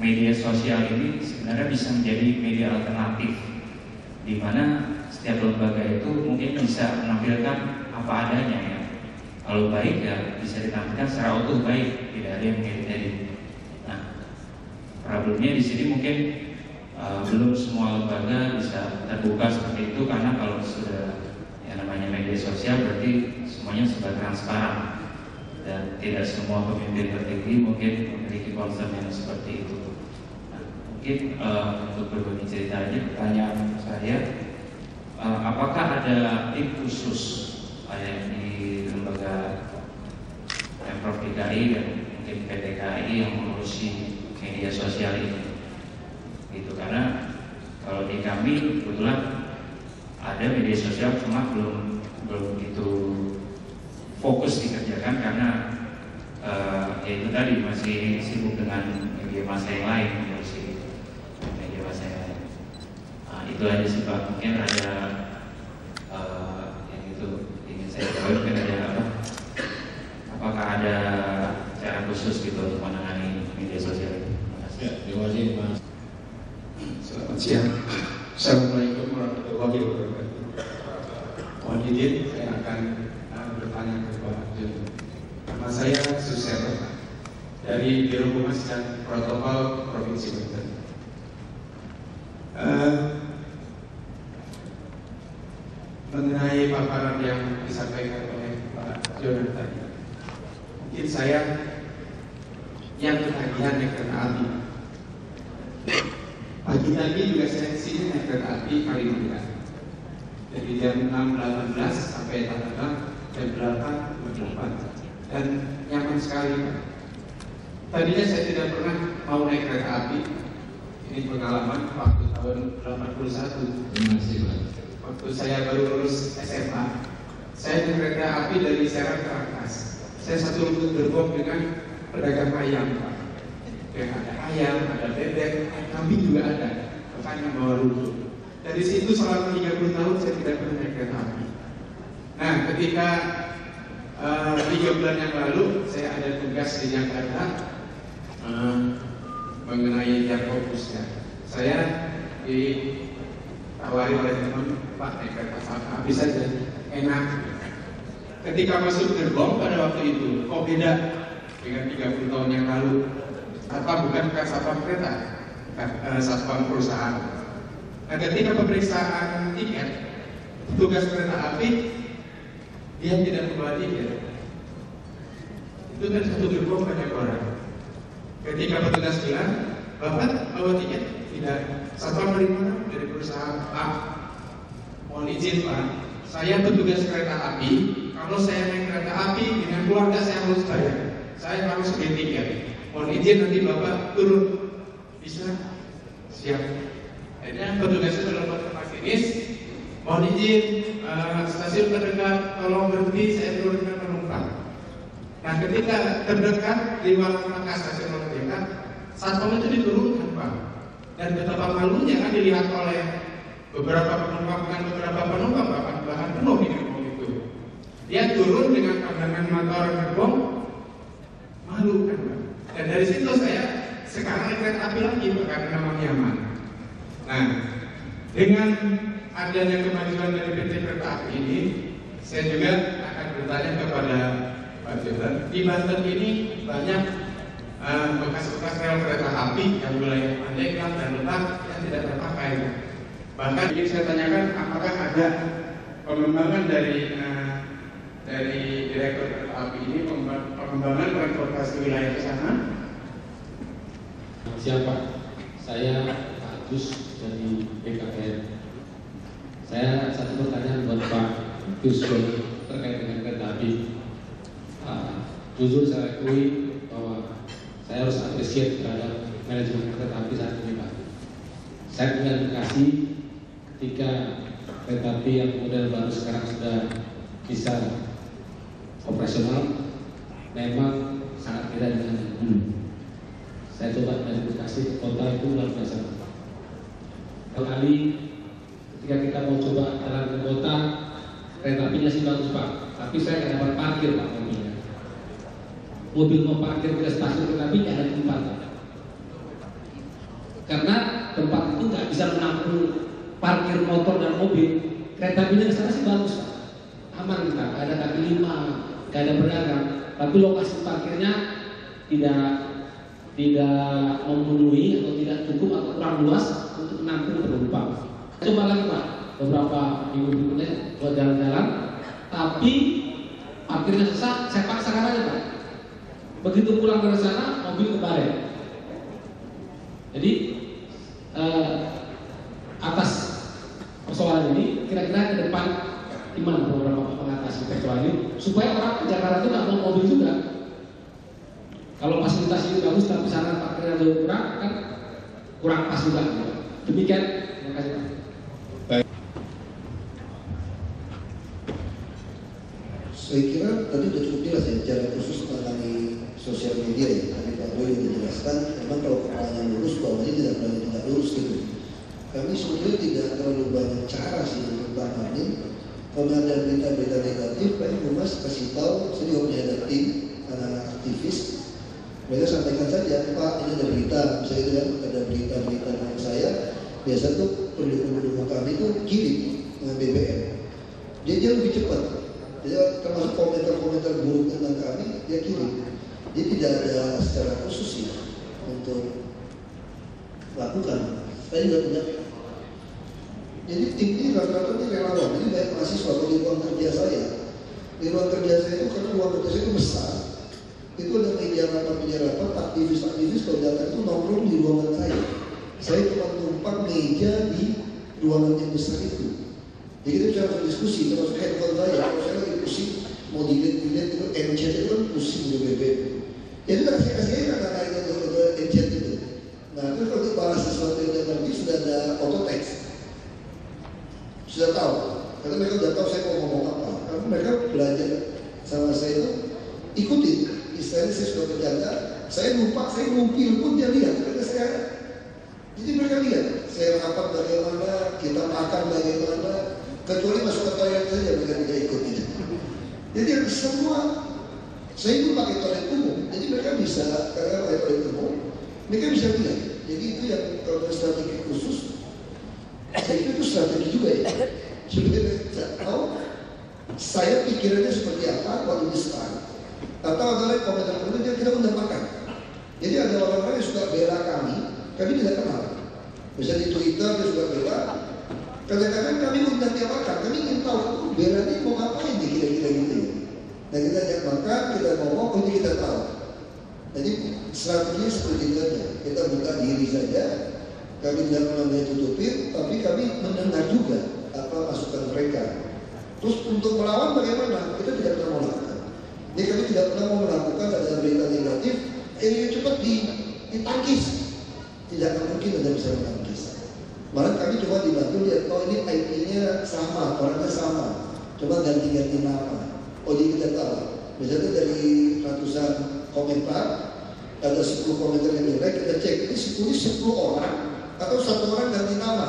media sosial ini sebenarnya bisa menjadi media alternatif, di mana setiap lembaga itu mungkin bisa menampilkan apa adanya ya. Kalau baik ya bisa ditampilkan secara utuh baik, tidak ada yang edit-edit. Problemnya di sini mungkin belum semua lembaga bisa terbuka seperti itu, karena kalau sudah yang namanya media sosial berarti semuanya serba transparan dan tidak semua pemimpin tertinggi mungkin memiliki concern yang seperti itu. Nah, mungkin untuk berbagi cerita aja, pertanyaan saya, apakah ada tim khusus kayak di lembaga Pemprov DKI dan mungkin PTKI yang mengurusi media sosial ini? Gitu, karena kalau di kami kebetulan ada media sosial cuma belum begitu fokus dikerjakan karena ya itu tadi masih sibuk dengan media massa yang lain, mengurusi media massa yang lain. Nah, itu aja sih Pak, mungkin ada yang itu ingin saya tahu, mungkin ada apa? Apakah ada cara khusus gitu untuk menangani media sosial ini? Ya, terima kasih Mas. Selamat siang. Assalamualaikum warahmatullahi wabarakatuh. Mohon izin, saya akan bertanya ke Pak Jun. Nama saya Susero dari Biro Humas dan Protokol Provinsi Banten. Mengenai paparan yang disampaikan oleh Pak Jun tadi, mungkin saya yang ketagihan naik kereta api. Pagi tadi juga saya kesini naik kereta api Kalimantan dari jam 6.18 sampai tanggal jam 8.08 dan nyaman sekali. Tadinya saya tidak pernah mau naik kereta api. Ini pengalaman waktu tahun 81. Terima kasih Pak. Waktu saya baru lulus SMA, saya naik kereta api dari Serang ke Rangkas. Saya satu gerbong dengan pedagang ayam, Pak. Yang ada ayam, ada bebek, kambing juga ada, bahkan yang bawa rumput. Dari situ selama 30 tahun saya tidak pernah naik kereta api. Nah, ketika 3 bulan yang lalu saya ada tugas di Jakarta mengenai Jakopusnya. Saya ditawari oleh teman, Pak, naik kereta api saja, enak. Ketika masuk gerbong pada waktu itu, kok beda dengan 30 tahun yang lalu? Apa bukan satpam kereta, satpam perusahaan? Nah, ketika pemeriksaan tiket, tugas kereta api dia tidak membawa tiket. Itu kan satu gerbong banyak orang. Ketika petugas bilang, Bapak bawa tiket? Tidak. Satpam dari mana? Dari perusahaan A. Mohon izin Pak, saya petugas kereta api. Kalau saya naik kereta api dengan keluarga saya harus bayar. Saya harus beli tiket. Mohon izin nanti Bapak turun. Bisa? Siap. Akhirnya petugasnya telepon ke masinis. Mohon izin stasiun terdekat tolong berhenti, saya turunkan penumpang. Nah, ketika terdekat di Mangkang stasiun Mangkang, satpam itu diturunkan Pak. Dan betapa malunya kan dilihat oleh beberapa penumpang bahkan penuh di gerbong itu. Dia turun dengan pandangan mata orang gerbong, malu kan Pak. Dan dari situ saya sekarang naik kereta api lagi karena memang nyaman. Nah, dengan adanya kemajuan dari PT Kereta Api ini, saya juga akan bertanya kepada Pak Jenderal. Di Banten ini banyak bekas-bekas rel kereta api yang wilayah Pandeglang dan Lebak yang tidak terpakai. Bahkan ingin saya tanyakan, apakah ada pengembangan dari Direktur Kereta Api ini, pengembangan transportasi wilayah ke sana? Siapa? Saya Pak Agus dari BKPN. Saya satu pertanyaan buat Pak Gus terkait dengan kereta api. Jujur saya akui bahwa saya harus apresiasi terhadap manajemen kereta api saat ini Pak. Saya punya edukasi ketika kereta api yang model baru sekarang sudah bisa operasional, memang sangat beda dengan yang dulu. Saya coba mengedukasi ke kota itu luar biasa. Kali ketika kita mau coba jalan ke kota, kereta apinya sih bagus Pak, tapi saya nggak dapat parkir Pak mobilnya. Mobil mau parkir ke stasiun kereta api nggak ada tempat, karena tempat itu nggak bisa menampung parkir motor dan mobil. Kereta apinya ke sana sih bagus Pak, aman kita, nggak ada kaki lima, nggak ada pedagang, tapi lokasi parkirnya tidak memenuhi atau tidak cukup atau kurang luas untuk menampung penumpang. Coba lagi Pak, beberapa minggu berikutnya buat jalan-jalan, tapi parkirnya sesak, saya paksakan aja Pak. Begitu pulang dari sana, mobil kebalik. Jadi atas persoalan ini, kira-kira ke depan gimana program mengatasi persoalan ini supaya orang ke Jakarta itu nggak mau mobil juga. Kalau fasilitas itu bagus tapi sana parkirnya lebih kurang, kan kurang pas juga. Demikian, terima kasih Pak. Baik. Saya kira tadi sudah cukup jelas ya cara khusus mengenai sosial media ya. Tadi Pak Boy sudah jelaskan, memang kalau kepalanya lurus, bawahnya tidak berani tidak lurus gitu. Kami sebetulnya tidak terlalu banyak cara sih untuk tanganin. Kalau ada berita-berita negatif, Pak Humas kasih tahu, saya juga punya ada tim anak-anak aktivis. Mereka sampaikan saja, Pak ini ada berita, misalnya itu kan ada berita-berita tentang saya. Biasa tuh pendukung-pendukung kami itu kirim dengan BBM. Dia lebih cepat. Jadi termasuk komentar-komentar buruk tentang kami, dia kirim. Jadi tidak ada secara khusus ya untuk lakukan. Saya juga punya. Jadi tim ini rata-rata ini relawan. Jadi banyak mahasiswa di ruang kerja saya. Di ruang kerja saya itu karena ruang kerja saya itu besar. Itu ada meja rapat, aktivis-aktivis kalau datang itu nongkrong di ruangan saya. Saya cuma numpang meja di ruangan yang besar itu. Jadi kita bisa berdiskusi, termasuk handphone saya. Kalau saya lagi pusing, mau dilihat itu encet itu kan pusing di BBM. Jadi kasih kata itu encet itu. Nah itu kalau dibalas sesuatu yang lagi sudah ada auto text. Sudah tahu, karena mereka sudah tahu saya mau ngomong apa. Karena mereka belajar sama saya itu ikutin. Istilahnya saya sudah berjaga, saya lupa, saya ngumpil pun dia lihat. Karena saya, jadi mereka lihat saya rapat bagaimana, kita makan bagaimana, kecuali masuk ke toilet saja mereka tidak ikutin. Jadi semua, saya itu pakai toilet umum, jadi mereka bisa, karena pakai toilet umum, mereka bisa lihat. Jadi itu yang kalau strategi khusus. Saya kira itu strategi juga ya. Sebenarnya saya tahu saya pikirannya seperti apa waktu di start. Atau ada komentar-komentar yang kita undang makan. Jadi ada orang-orang yang suka bela kami tidak kenal. Misalnya di Twitter dia suka bela. Kadang-kadang kami undang dia makan, kami ingin tahu bela ini mau ngapain nih kira-kira gitu ya. Nah kita ajak makan, kita ngomong, ini kita tahu. Jadi strateginya seperti itu aja. Kita buka diri saja. Kami tidak pernah tutupin, tapi kami mendengar juga apa masukan mereka. Terus untuk melawan bagaimana? Kita tidak pernah melakukan. Jadi kami tidak pernah mau melakukan ada berita negatif, cepat ditangkis. Tidak akan mungkin ada bisa menangkis. Malah kami coba dibantu lihat, oh ini IP-nya sama, orangnya sama. Coba ganti-ganti nama. Oh jadi kita tahu. Misalnya dari ratusan komentar, ada 10 komentar yang jelek, kita cek ini 10 orang. Atau satu orang ganti nama.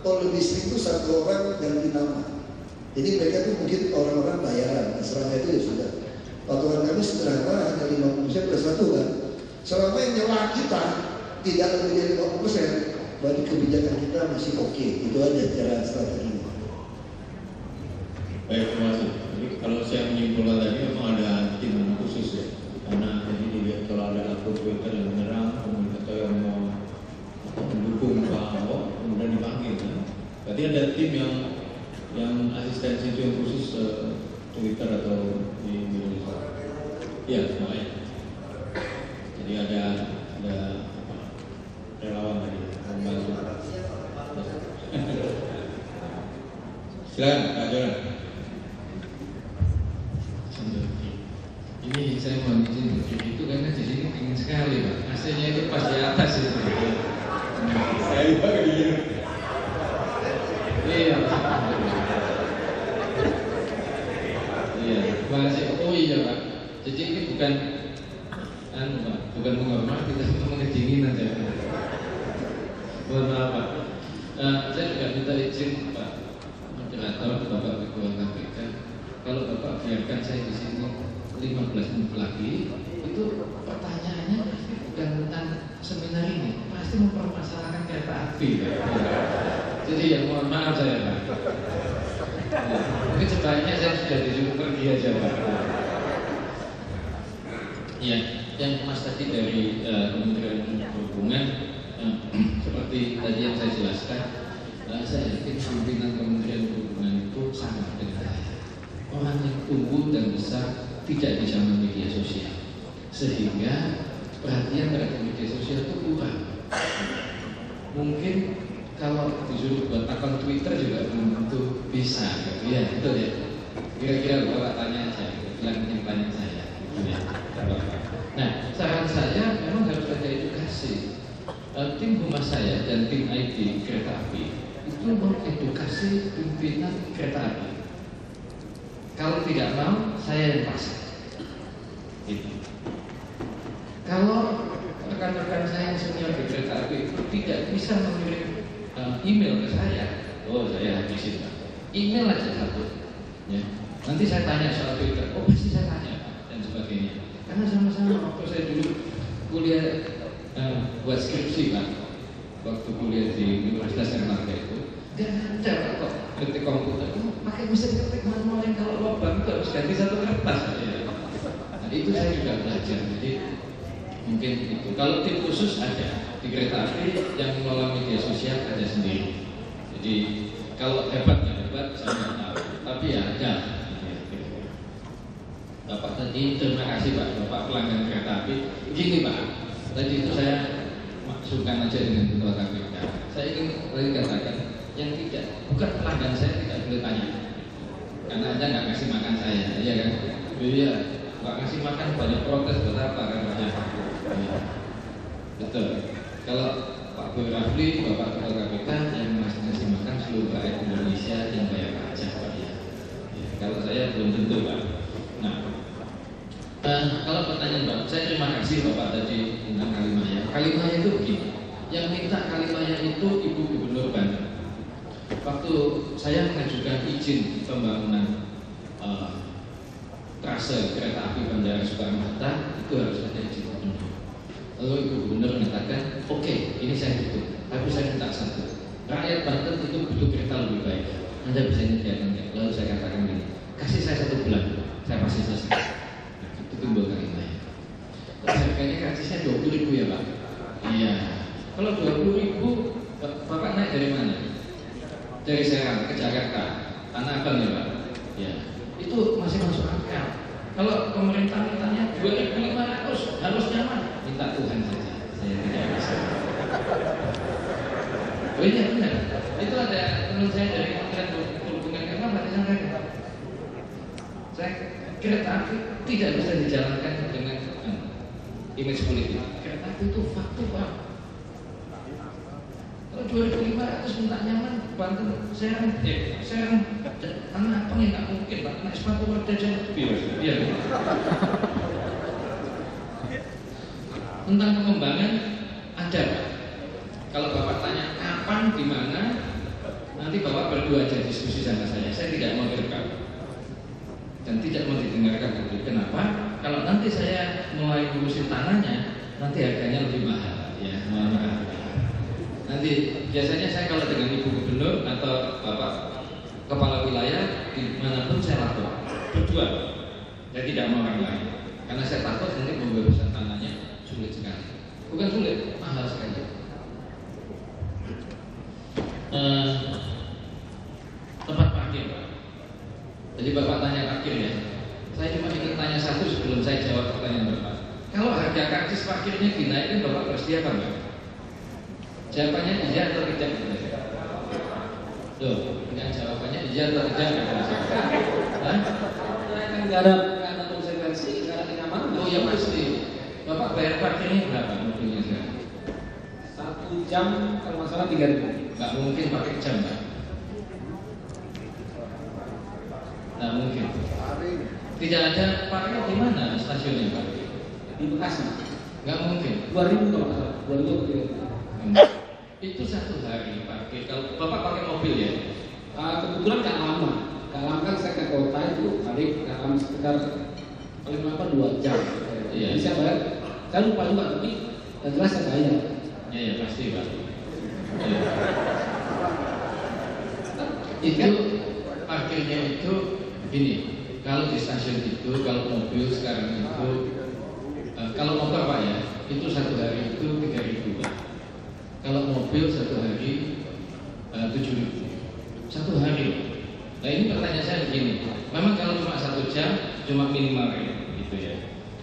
Kalau lebih sering itu satu orang ganti nama. Jadi mereka itu mungkin orang-orang bayaran. Nah, selama itu ya sudah. Patuhan kami sederhana hanya 50% plus 1 kan. Selama yang nyela kita tidak lebih dari 50%, berarti kebijakan kita masih oke. Itu aja cara strateginya. Baik, terima kasih. Jadi kalau saya menyimpulkan tadi memang ada tim khusus ya. Karena tadi dilihat kalau ada akun Twitter yang menyerang, atau yang mau mendukung Pak Ahok, kemudian dipanggil kan. Berarti ada tim yang asistensi itu yang khusus Twitter atau di Indonesia. Iya, semuanya. Jadi ada apa, relawan tadi membantu. Silakan, Pak Jonan. Ini saya mau izin itu karena di sini dingin sekali Pak. AC-nya itu pas di atas itu. Saya juga begini. Iya. Iya, masih. Oh iya Pak. Jadi ini bukan Pak, bukan menghormat, kita cuma kedinginan ya. Mohon maaf Pak. Saya juga minta izin Pak moderator, Bapak Ketua KPK, kalau Bapak biarkan saya di sini 15 menit lagi, itu pertanyaannya pasti bukan tentang seminar ini, pasti mempermasalahkan kereta api. Ya. Jadi ya mohon maaf saya Pak. Ya, mungkin sebaiknya saya sudah disuruh pergi aja Pak. Ya, yang Mas tadi dari Kementerian Perhubungan, seperti tadi yang saya jelaskan, saya yakin pimpinan Kementerian Perhubungan itu sama dengan saya. orang yang tumbuh dan besar tidak di zaman media sosial, sehingga perhatian terhadap media sosial itu kurang. Mungkin kalau disuruh buat akun Twitter juga belum tentu bisa, gitu ya, betul ya. Kira-kira Bapak tanya aja, bilang yang tanya saya, gitu ya. Nah, saran saya memang harus ada edukasi. Tim humas saya dan tim IT kereta api itu mengedukasi pimpinan kereta api. Kalau tidak mau, saya yang paksa. Gitu. Kalau rekan-rekan saya yang senior di kereta api itu tidak bisa mengirim email ke saya, oh saya habisin Pak. Email aja satu, ya. Nanti saya tanya soal Twitter, oh pasti saya tanya Pak, dan sebagainya. Karena sama-sama waktu saya dulu kuliah buat skripsi Pak, waktu kuliah di Universitas Erlangga itu, gak ada Pak kok ketik komputer, pakai mesin ketik manual yang kalau lubang itu harus ganti satu kertas. Ya. Nah itu saya juga belajar, jadi mungkin itu. Kalau tim khusus ada di kereta api yang mengelola media sosial ada sendiri. Jadi kalau hebatnya hebat saya nggak tahu, tapi ya ada. Bapak tadi terima kasih Pak, Bapak pelanggan kereta api. Begini Pak, tadi itu saya maksudkan aja dengan ketua KPK. Saya ingin lagi katakan yang tidak, bukan pelanggan saya tidak boleh tanya, karena Anda nggak kasih makan saya, iya kan? Iya, nggak kasih makan banyak protes buat apa kan banyak. Ya. Betul. Kalau Pak Boy Rafli, Bapak Ketua KPK yang masih kasih makan seluruh rakyat Indonesia yang bayar pajak Pak ya. Kalau saya belum tentu Pak. Nah, kalau pertanyaan Pak, saya terima kasih Bapak tadi tentang Kalimaya. Kalimaya itu begini, yang minta Kalimaya itu Ibu Gubernur Banten. Waktu saya mengajukan izin pembangunan trase kereta api Bandara Soekarno-Hatta itu harus ada izin gubernur. Lalu Ibu Gubernur mengatakan, oke, ini saya butuh, tapi saya minta satu. Rakyat Banten itu butuh kereta lebih baik. Anda bisa nyediakan enggak? Lalu saya katakan gini, kasih saya 1 bulan, saya pasti selesai. Itu timbul Kalimaya. Terus harganya kasihnya 20.000 ya Pak? Iya. Kalau 20.000, Bapak naik dari mana? Dari Serang ke Jakarta, Tanah Abang ya Pak? Ya. Itu masih masuk akal. Kalau pemerintah mintanya 2.500 harus nyaman, minta Tuhan saja. Saya tidak bisa. Oh iya benar. Itu ada teman saya dari Kementerian Perhubungan karena tadi sampaikan. Saya kereta api tidak bisa dijalankan dengan image politik. Kereta api itu fakta Pak. Kalau 2.500 minta nyaman, Banten Serang, Tanah Abang ya nggak mungkin Pak, naik sepatu roda jauh lebih. Iya. Tentang pengembangan ada Pak. Kalau Bapak tanya kapan, di mana, nanti Bapak berdua aja diskusi sama saya. Saya tidak mau direkam dan tidak mau didengarkan publik. Kenapa? Kalau nanti saya mulai ngurusin tanahnya, nanti harganya lebih mahal. Ya, mohon maaf. Nanti biasanya saya kalau dengan Ibu Gubernur atau Bapak Kepala Wilayah dimanapun saya lapor berdua, saya tidak mau orang lain karena saya takut nanti pembebasan tanahnya sulit sekali. Bukan sulit, mahal sekali. Tempat parkir. Jadi Bapak tanya parkir ya. Saya cuma ingin tanya satu sebelum saya jawab pertanyaan Bapak. Kalau harga karcis parkirnya dinaikkan, Bapak bersedia apa enggak? Jawabannya iya atau tidak? Tuh, dengan jawabannya iya atau tidak? Hah? Nggak ada konsekuensi, nggak ada kenyamanan. Oh ya pasti. Bapak bayar parkirnya berapa mobilnya sekarang? 1 jam kalau masalah 3.000. Nggak mungkin pakai jam Pak. Nggak mungkin. Tidak ada parkir di mana stasiunnya Pak? Di Bekasi. Nggak mungkin. 2.000 kalau masalah. 2.000. Itu 1 hari parkir. Kalau Bapak pakai mobil ya? Kebetulan nggak lama. Nggak lama kan saya ke kota itu paling dalam sekitar paling lama 2 jam. Iya. Jadi saya bayar. Saya lupa juga tapi yang jelas saya bayar. Ya pasti Pak. Ya. Itu parkirnya itu begini. Kalau di stasiun itu, kalau mobil sekarang itu, kalau motor Pak ya, itu 1 hari itu 3.000 Pak. Kalau mobil 1 hari 7.000. 1 hari. Nah ini pertanyaan saya begini. Memang kalau cuma jam cuma minimal gitu ya.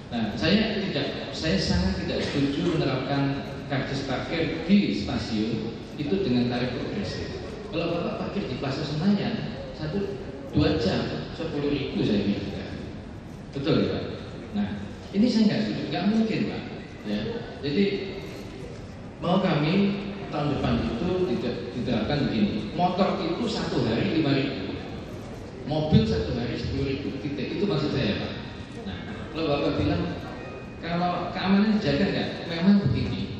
Nah, saya sangat tidak setuju menerapkan karcis parkir di stasiun itu dengan tarif progresif. Kalau Bapak parkir di Plaza Senayan 1-2 jam 10.000 saya kira. Betul ya Pak? Nah, ini saya nggak setuju, nggak mungkin Pak. Ya, jadi mau kami tahun depan itu diterapkan begini. Motor itu 1 hari 5.000, mobil 1 hari 10.000. Titik itu maksud saya Pak. Nah, kalau Bapak bilang kalau keamanan dijaga nggak? Memang begini.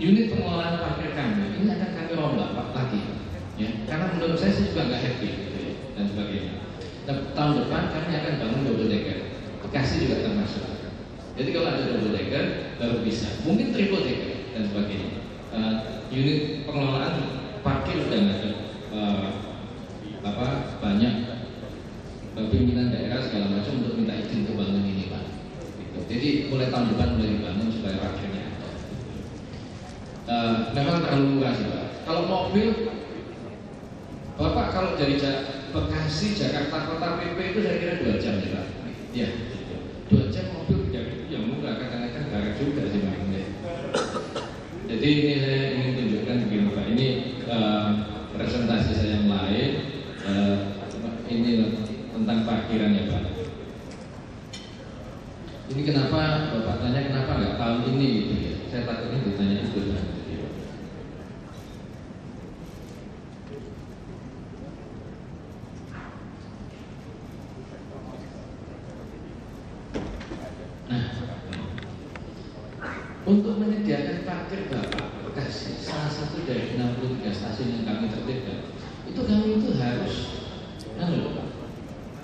Unit pengelolaan parkir kami ini akan kami rombak Pak lagi, ya. Karena menurut saya juga nggak happy gitu ya, dan sebagainya. Tahun depan kami akan bangun double decker, Bekasi juga termasuk. Jadi kalau ada double decker baru bisa, mungkin triple decker dan sebagainya. Unit pengelolaan parkir sudah ada banyak pimpinan daerah segala macam untuk minta izin untuk bangun ini Pak. Gitu. Jadi mulai tahun depan mulai dibangun supaya parkirnya ada. Memang terlalu murah sih Pak. Kalau mobil, Bapak kalau dari Bekasi Jakarta Kota PP itu saya kira 2 jam ya Pak. Ya, 2 jam mobil yang murah, kadang-kadang garang juga sih Pak. Jadi ini saya ingin tunjukkan begini Pak. Ini presentasi saya yang lain. Ini tentang parkiran ya Pak. Ini kenapa Bapak tanya kenapa nggak tahun ini gitu ya? Saya takutnya ditanya itu Pak. Nah, untuk menyediakan parkir Bapak Bekasi, salah satu dari 63 stasiun yang kami tertibkan, itu kami itu harus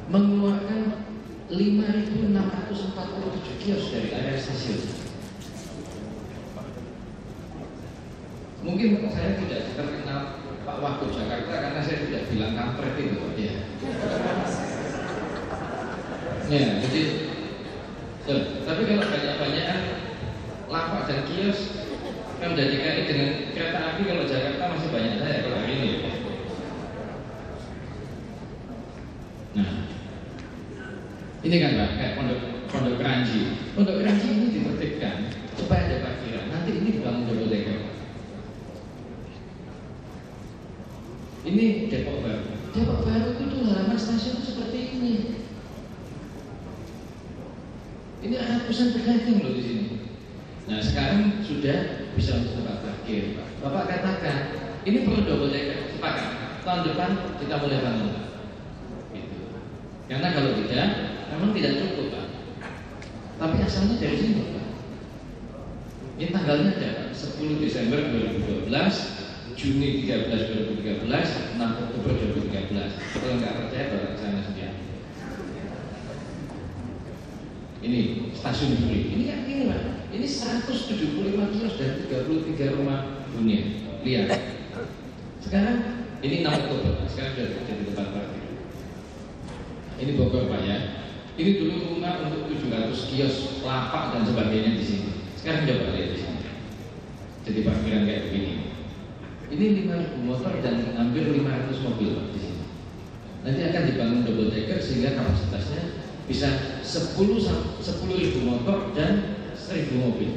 mengeluarkan 5.647 kios dari area stasiun. Mungkin saya tidak terkenal Pak Wagub Jakarta karena saya tidak bilang kampret itu ya. Ya, jadi tapi kalau banyak-banyakan lapak dan kios kan menjadi kait dengan kereta api. Kalau Jakarta masih banyak saya kalau hari ini. Nah, ini kan Pak, kayak pondok Keranji. Pondok Keranji ini ditertibkan supaya ada parkiran. Nanti ini dibangun double decker. Ini Depok Baru. Depok Baru itu halaman stasiun seperti ini. Ini ratusan pedagang loh di sini. Nah sekarang sudah bisa untuk tempat parkir. Bapak katakan ini perlu double decker. Sepakat. Tahun depan kita mulai bangun. Gitu. Karena kalau tidak, memang tidak cukup Pak. Tapi asalnya dari sini Pak. Ini tanggalnya ada Pak. 10 Desember 2012, Juni 13 2013, 6 Oktober 2013. Kalau nggak percaya Bapak ke sana sendiri. Ini stasiun Duri. Ini kan ini Pak. Ini 175 kios dan 33 rumah hunian liar. Sekarang ini 6 Oktober. Sekarang sudah jadi tempat parkir. Ini Bogor Pak ya. Ini dulu rumah untuk 700 kios, lapak dan sebagainya di sini. Sekarang coba lihat di sini. Jadi parkiran kayak begini. Ini 5.000 motor dan hampir 500 mobil Pak di sini. Nanti akan dibangun double decker sehingga kapasitasnya bisa 10.000 motor dan 1.000 mobil.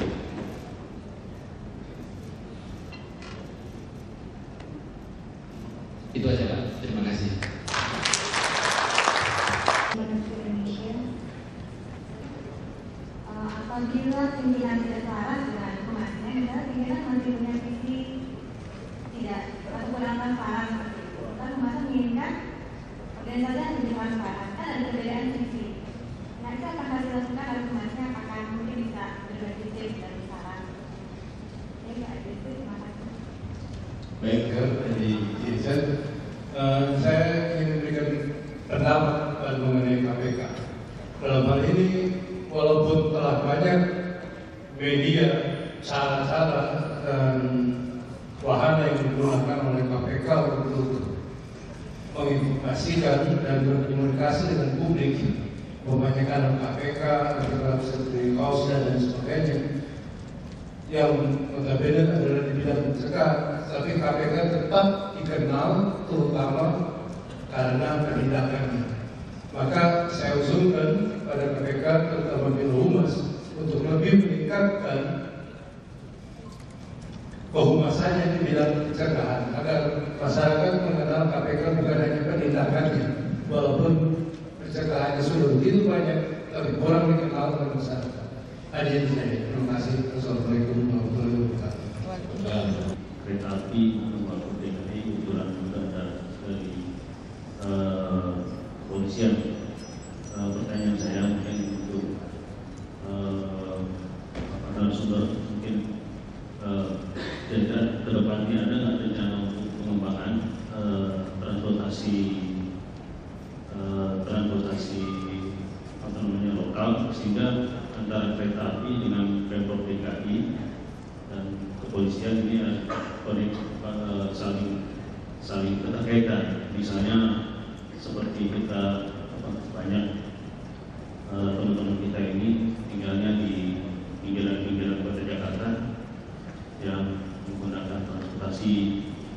Itu aja Pak. Terima kasih. Apabila pimpinan tidak salah dengan kemarin, misalnya pimpinan masih punya visi tidak atau kurang transparan seperti itu, kan kemarin menginginkan organisasi yang lebih transparan, kan ada perbedaan visi. Nah itu akan dilakukan oleh kemarin, apakah mungkin bisa berbagi tips dan saran? Ya Pak, itu terima kasih. Baik, dari Irjen, saya ingin memberikan pendapat mengenai KPK. Dalam hal ini, walaupun telah banyak media salah-salah dan wahana yang digunakan oleh KPK untuk menginformasikan dan berkomunikasi dengan publik, kebanyakan KPK, seperti Kausda dan sebagainya, yang notabene adalah di bidang pencegahan, tapi KPK tetap dikenal terutama karena penindakannya. Maka saya usulkan pada KPK terutama Biro Humas untuk lebih meningkatkan kehumasannya di bidang pencegahan agar masyarakat mengenal KPK bukan hanya penindakannya, walaupun pencegahannya sudah begitu banyak, tapi kurang dikenal oleh masyarakat. Hadirin saya, terima kasih. Assalamualaikum warahmatullahi wabarakatuh. Kereta api membangun DKI kebetulan juga dari kepolisian. Pertanyaan saya mungkin untuk narasumber, mungkin kira-kira ke depan ini ada nggak rencana untuk pengembangan transportasi lokal, sehingga antara kereta api dengan Pemprov DKI dan kepolisian ini saling terkaitan. Misalnya seperti kita banyak teman-teman kita ini tinggalnya di pinggiran kota Jakarta yang menggunakan transportasi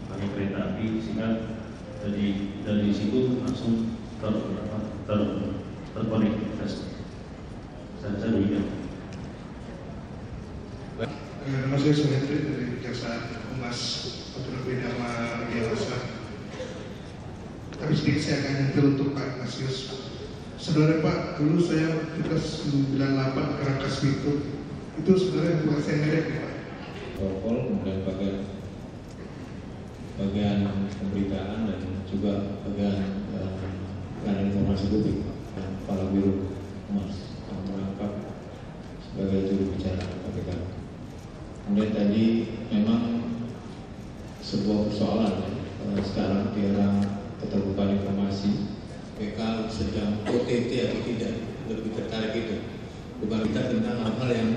pakai kereta api, sehingga dari situ langsung terkonektivitas. Saya demikian. Nama saya Suhendri dari Jaksa Humas Otoritas Bidama Biasa. Tapi sedikit saya akan nyentil untuk Pak Ignatius. Sebenarnya Pak, dulu saya tugas 98 ke Rangkas Bitung. Itu sebenarnya bukan saya ngerek Pak. Protokol, kemudian bagian pemberitaan dan juga bagian informasi publik. Kepala Biro Humas merangkap sebagai juru bicara KPK. Kemudian tadi memang sebuah persoalan sekarang di era keterbukaan informasi, KPK sedang OTT atau tidak, lebih tertarik itu. Bukan kita tentang hal-hal yang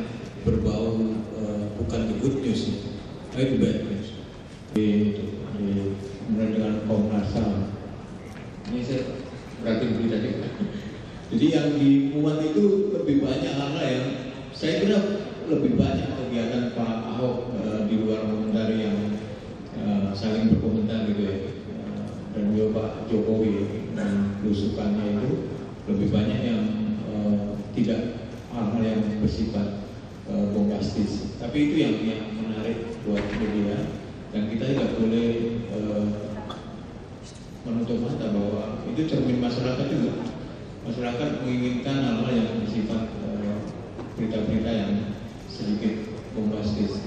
berbau bukan the good news, itu bad news. Kemudian dengan Komnas HAM, ini saya berarti berita juga. Jadi yang dimuat itu lebih banyak hal yang saya kira lebih banyak kegiatan Pak Ahok di luar komentar yang saling berkomentar gitu ya, dan juga Pak Jokowi dan belusukannya itu lebih banyak yang tidak hal-hal yang bersifat bombastis. Tapi itu yang menarik buat media, dan kita tidak boleh menutup mata bahwa itu cermin masyarakat juga. Masyarakat menginginkan hal-hal yang bersifat berita-berita yang sedikit bombastis.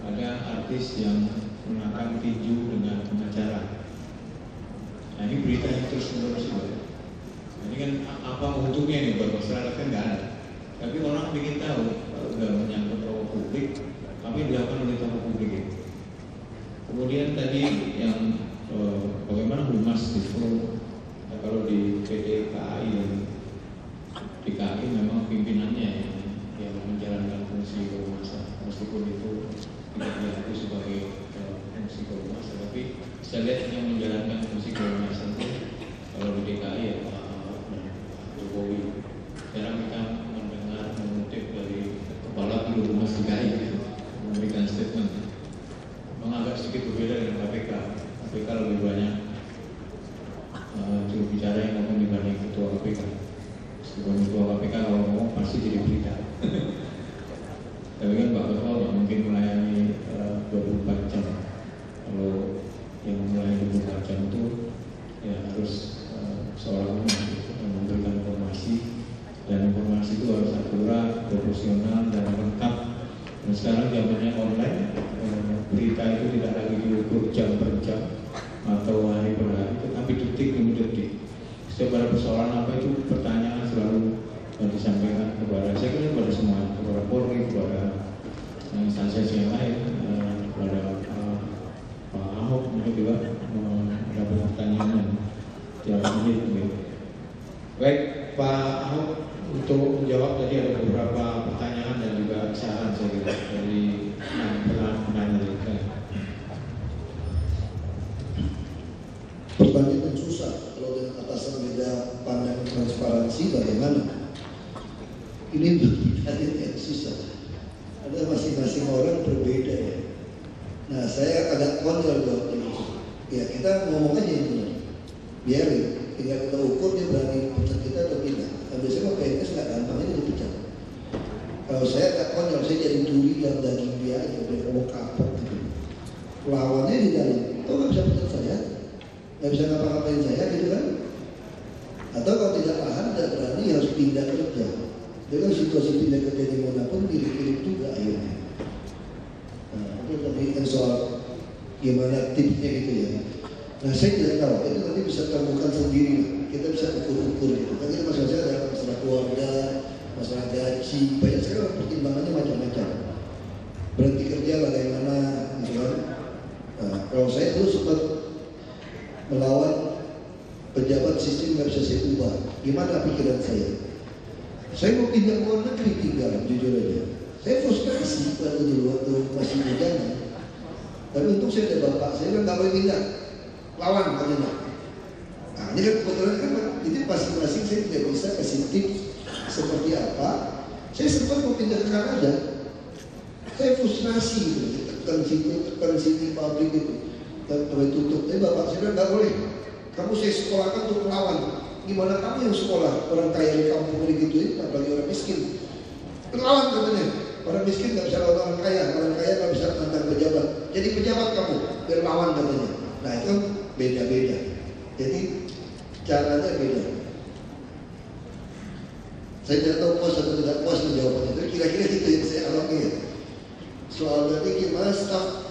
Ada artis yang mengenakan tinju dengan pengacara. Nah, ini berita yang terus-menerus juga. Ini kan apa untungnya nih buat masyarakat, kan nggak ada. Tapi orang ingin tahu, kalau udah menyangkut tokoh publik, apa yang dilakukan oleh tokoh publik itu. Kemudian tadi yang bagaimana humas itu, kalau di PT KAI dan DKI memang pimpinannya yang menjalankan fungsi kehumasan, meskipun itu tidak diakui sebagai fungsi kehumasan, tapi saya lihat yang menjalankan fungsi kehumasan itu kalau di DKI ya Pak Jokowi. Sekarang kita mengutip dari Kepala Biro Humas DKI memberikan statement, memang agak sedikit berbeda dengan KPK. KPK lebih banyak juru bicara yang ngomong dibanding ketua KPK. Meskipun ketua KPK kalau ngomong pasti jadi berita. Tapi kan Pak Ketua nggak mungkin melayani 24 jam. Kalau yang melayani 24 jam itu ya harus seorang yang memberikan informasi, dan informasi itu harus akurat, proporsional, dan lengkap. Dan sekarang zamannya online, berita itu tidak lagi diukur jam per jam atau hari per hari, tetapi detik demi detik. Setiap ada persoalan apa itu pertanyaan selalu disampaikan kepada, saya kira kepada semua, kepada Polri, kepada instansi yang lain, kepada Pak Ahok mungkin juga ada pertanyaan yang tiap menit. Baik, Pak Ahok, untuk menjawab tadi ada beberapa pertanyaan dan juga saran saya kira dari penanya kita. Pertanyaan yang susah, kalau dengan atasan beda pandang transparansi bagaimana? Ini pertanyaan yang susah. Ada masing-masing orang berbeda ya. Nah, saya agak kontrol jawab ini. Ya, kita ngomong aja yang benar. Biarin. tinggal kita ukur dia berani pecat kita atau tidak. Nah, biasanya PNS nggak gampang ini dipecat. Kalau saya nggak konyol, saya jadi duri dalam daging dia aja, dia ngomong kapok gitu. Lawannya di dalam, tuh nggak bisa pecat saya, nggak bisa ngapa-ngapain saya gitu kan? Atau kalau tidak tahan, tidak berani harus pindah kerja. Jadi situasi pindah kerja di mana pun mirip-mirip juga akhirnya. Nah, itu tapi soal gimana tipsnya gitu ya. Nah saya tidak tahu, itu nanti bisa temukan sendiri, kita bisa ukur-ukur gitu. Kan ini masalah saya adalah masalah keluarga, masalah gaji, banyak sekali pertimbangannya macam-macam. Berhenti kerja bagaimana, gitu kan? Nah, kalau saya dulu sempat melawan pejabat sistem nggak bisa saya ubah. Gimana pikiran saya? Saya mau pindah ke luar negeri tinggal, jujur aja. Saya frustrasi waktu masih bujangan. Tapi untung saya ada bapak, saya kan nggak boleh pindah. Lawan katanya. Nah ini kan kebetulan kan itu masing-masing saya tidak bisa kasih tips seperti apa. Saya sempat mau pindah ke Kanada. Saya frustrasi gitu, tekan sini pabrik itu, dan tutup. Tapi bapak saya bilang nggak boleh. Kamu saya sekolahkan untuk melawan. Gimana kamu yang sekolah? Orang kaya di kampung digituin, apalagi orang miskin. Lawan katanya. Orang miskin nggak bisa lawan orang kaya nggak bisa tantang pejabat. Jadi pejabat kamu, biar lawan katanya. Nah itu beda-beda. Jadi caranya beda. Saya tidak tahu puas atau tidak puas menjawabnya. Tapi kira-kira itu yang saya alami ya. Soal tadi gimana staff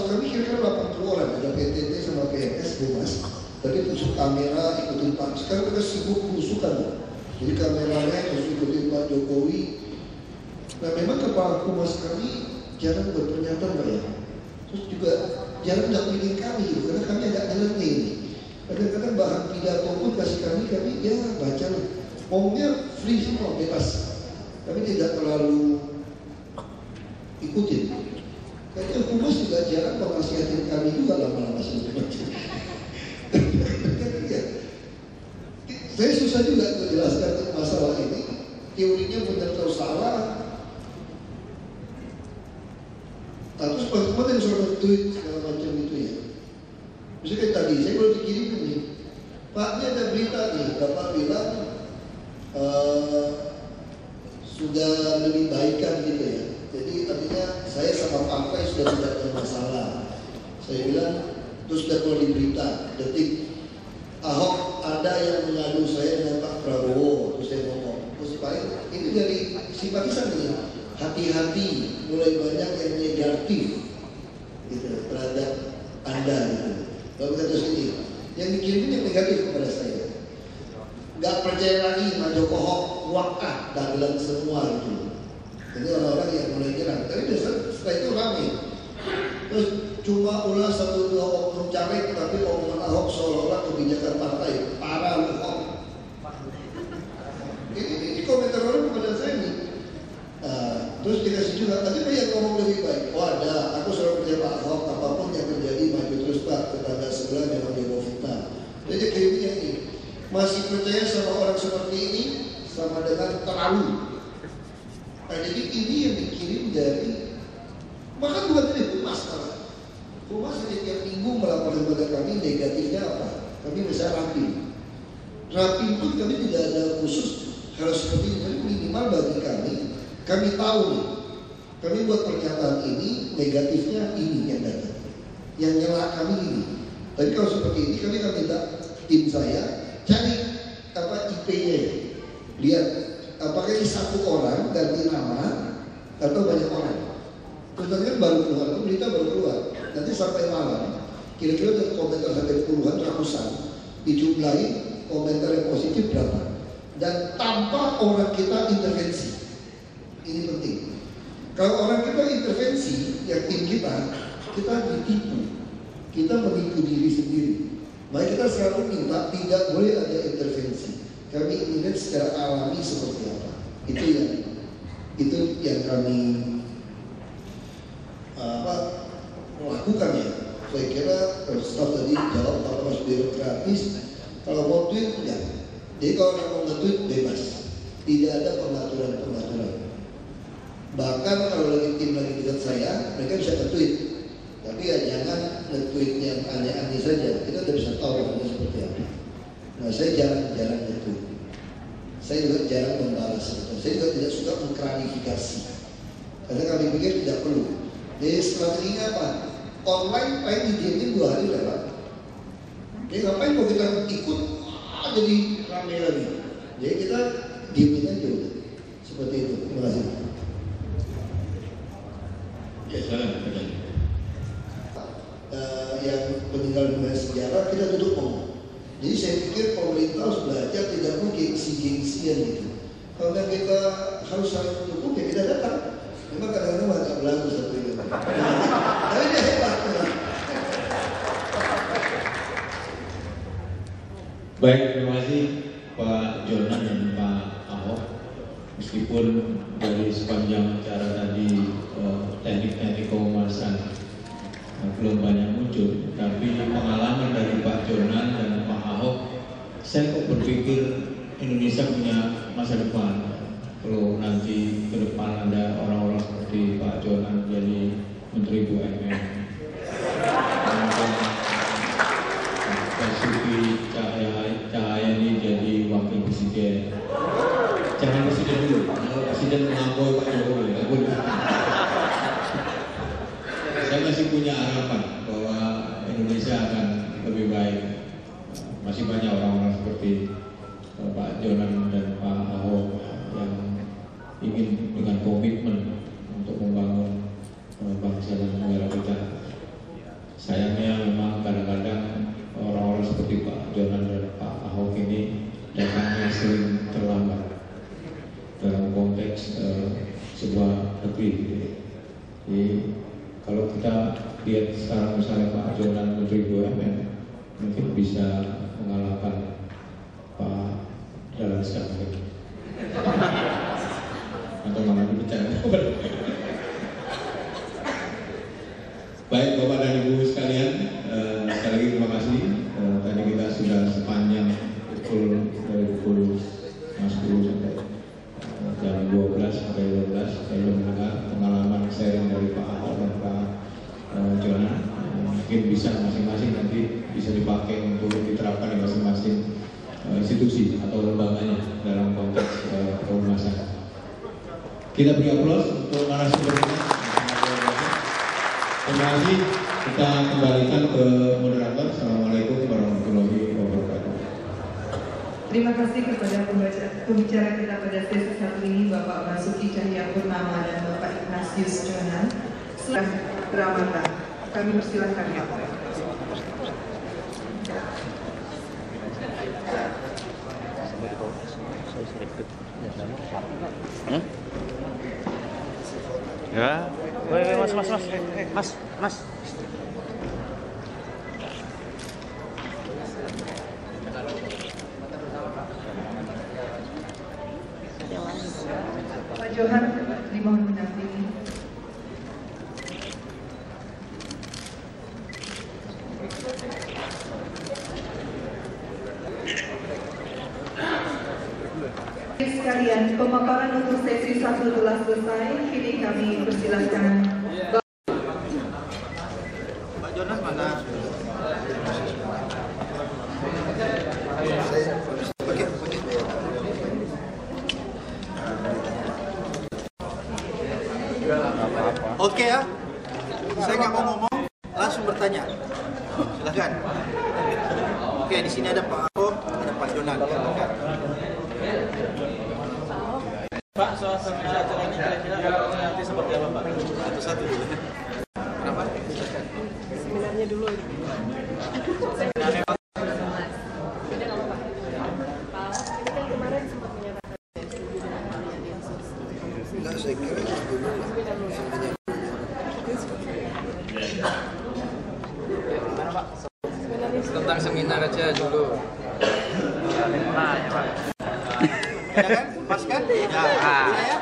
kami kira-kira 80 orang. Ada PTT sama PNS, Humas. Tadi tusuk kamera, ikutin Pak. Sekarang kita sibuk berusukan. Jadi kameranya harus ikutin Pak Jokowi. Nah memang kepala Humas kami jarang berpernyataan Pak ya. Terus juga jarang dampingin kami gitu, karena kami agak nyeleneh ini. Kadang-kadang bahan pidato pun kasih kami ya baca lah. Ngomongnya free semua, bebas. Kami tidak terlalu ikutin. Kayaknya Humas juga jarang menasihatin kami juga lama-lama sebetulnya. Saya susah juga menjelaskan masalah ini. Teorinya benar atau salah. Terus teman-teman yang suruh tweet segala macam itu ya. Misalnya kayak tadi, saya baru dikirim nih, Pak ini ada berita nih, Bapak bilang sudah lebih baikkan gitu ya. Jadi artinya saya sama partai sudah tidak ada masalah. Saya bilang, terus sudah keluar di berita, detik Ahok ada yang mengadu saya dengan Pak Prabowo, terus saya ngomong, terus paling itu dari simpatisan ini. Hati-hati, mulai banyak yang negatif gitu, terhadap Anda gitu. Lalu kata sini, yang dikirim yang negatif kepada saya. Gak percaya lagi sama Jokowi, wakah, dagelan semua gitu. Jadi orang-orang yang mulai nyerang. Tapi setelah itu ramai. Terus cuma ulah 1-2 oknum caleg, tapi omongan Ahok seolah-olah kebijakan partai. Parah Ahok. Ini komentar orang kepada saya nih. Terus dikasih juga, tapi yang ngomong lebih baik. Oh ada, aku selalu percaya Pak Ahok, apapun yang terjadi maju terus Pak, tetangga sebelah memang dia mau fitnah. Jadi kirimnya ini, masih percaya sama orang seperti ini, sama dengan terlalu. Nah jadi ini yang dikirim dari, bahkan bukan dari Humas malah. Humas hanya tiap minggu melaporkan kepada kami negatifnya apa. Kami bisa rapi. Rapi pun kami tidak ada khusus harus seperti ini, tapi minimal bagi kami tahu nih, kami buat pernyataan ini, negatifnya ini yang datang. Yang nyela kami ini. Tapi kalau seperti ini, kami akan minta tim saya cari apa IP-nya. Lihat, apakah ini satu orang ganti nama atau banyak orang. Contohnya baru keluar, berita baru keluar. Nanti sampai malam, kira-kira dari komentar sampai puluhan, ratusan, dijumlahi komentar yang positif berapa. Dan tanpa orang kita intervensi. Ini penting. Kalau orang kita intervensi, yang tim kita ditipu. Kita menipu diri sendiri. Maka kita selalu minta tidak boleh ada intervensi. Kami ingin secara alami seperti apa. Itu yang kami lakukan ya. Saya kira staf tadi jawab kalau harus birokratis. Kalau mau tweet ya. Jadi kalau mau nge-tweet bebas. Tidak ada pengaturan. Bahkan kalau lagi tim lagi dekat saya, mereka bisa nge-tweet. Tapi ya jangan nge-tweet yang aneh-aneh saja. Kita tidak bisa tahu orangnya seperti apa. Nah, saya jarang itu. Saya juga jarang membalas. Saya juga tidak suka mengklarifikasi. Karena kami pikir tidak perlu. Jadi strateginya apa? Online paling didiamin 2 hari lewat. Jadi ngapain mau kita ikut? Jadi ramai lagi. Jadi kita diemin aja udah. Seperti itu. Terima kasih. Ya, silakan. Yang meninggal dunia sejarah kita tutup ngomong. Jadi saya pikir pemerintah harus belajar tidak mau gengsi-gengsian gitu. Kalau kita harus saling mendukung ya kita datang. Memang kadang-kadang agak belagu satu ini. Tapi dia hebat. Baik, terima kasih Pak Jonan dan Pak Ahok. Meskipun dari sepanjang acara tadi teknik-teknik kehumasan belum banyak muncul, tapi pengalaman dari Pak Jonan dan Pak Ahok, saya kok berpikir Indonesia punya masa depan. Kalau nanti ke depan ada orang-orang seperti Pak Jonan jadi Menteri BUMN, Basuki Cahayani jadi Wakil Presiden. Jangan Presiden dulu, kalau Presiden melampaui Pak Jokowi, nggak boleh. Saya masih punya harapan bahwa Indonesia akan lebih baik. Masih banyak orang-orang seperti Pak Jonan dan Pak Ahok yang ingin dengan komitmen untuk membangun bangsa dan negara kita. Sayangnya memang kadang-kadang orang-orang seperti Pak Jonan dan Pak Ahok ini datangnya sering terlambat dalam konteks sebuah negeri. Jadi kalau kita lihat sekarang misalnya Pak Jonan Menteri BUMN mungkin bisa mengalahkan Pak Dahlan Iskan atau malah dipecat. Baik Bapak dan Ibu sekalian, sekali lagi terima kasih. Tadi kita sudah sepanjang dari pukul 10 sampai jam 12 sampai 12 saya mendengar pengalaman sharing dari Pak Ahok dan Pak Jonan. Mungkin bisa masing-masing nanti bisa dipakai untuk diterapkan di masing-masing institusi atau lembaganya dalam konteks kehumasan. Kita beri aplaus untuk narasumber kita. Terima kasih. Kita kembalikan ke moderator. Assalamualaikum warahmatullahi wabarakatuh. Terima kasih kepada pembicara kita pada sesi satu ini, Bapak Basuki Cahayapurnama dan Bapak Ignatius Jonan. Selamat beramatan. Kami persilahkan Bapak. Ya, mas. Pak Johan dimohon mendampingi. Sekalian, pemaparan untuk sesi 1 telah selesai. Kini kami persilahkan Pak Jonas mana? Oke ya, saya nggak mau ngomong, langsung bertanya. Silakan. Oke, di sini ada Pak Ahok, ada Pak Jonan. Pak, soal acara ini kira-kira nanti seperti apa Pak? Satu-satu dulu. Kenapa? Seminarnya dulu. Enggak, saya kira dulu. Tentang seminar aja dulu. Nanya Pak. Ya kan? Pas kan?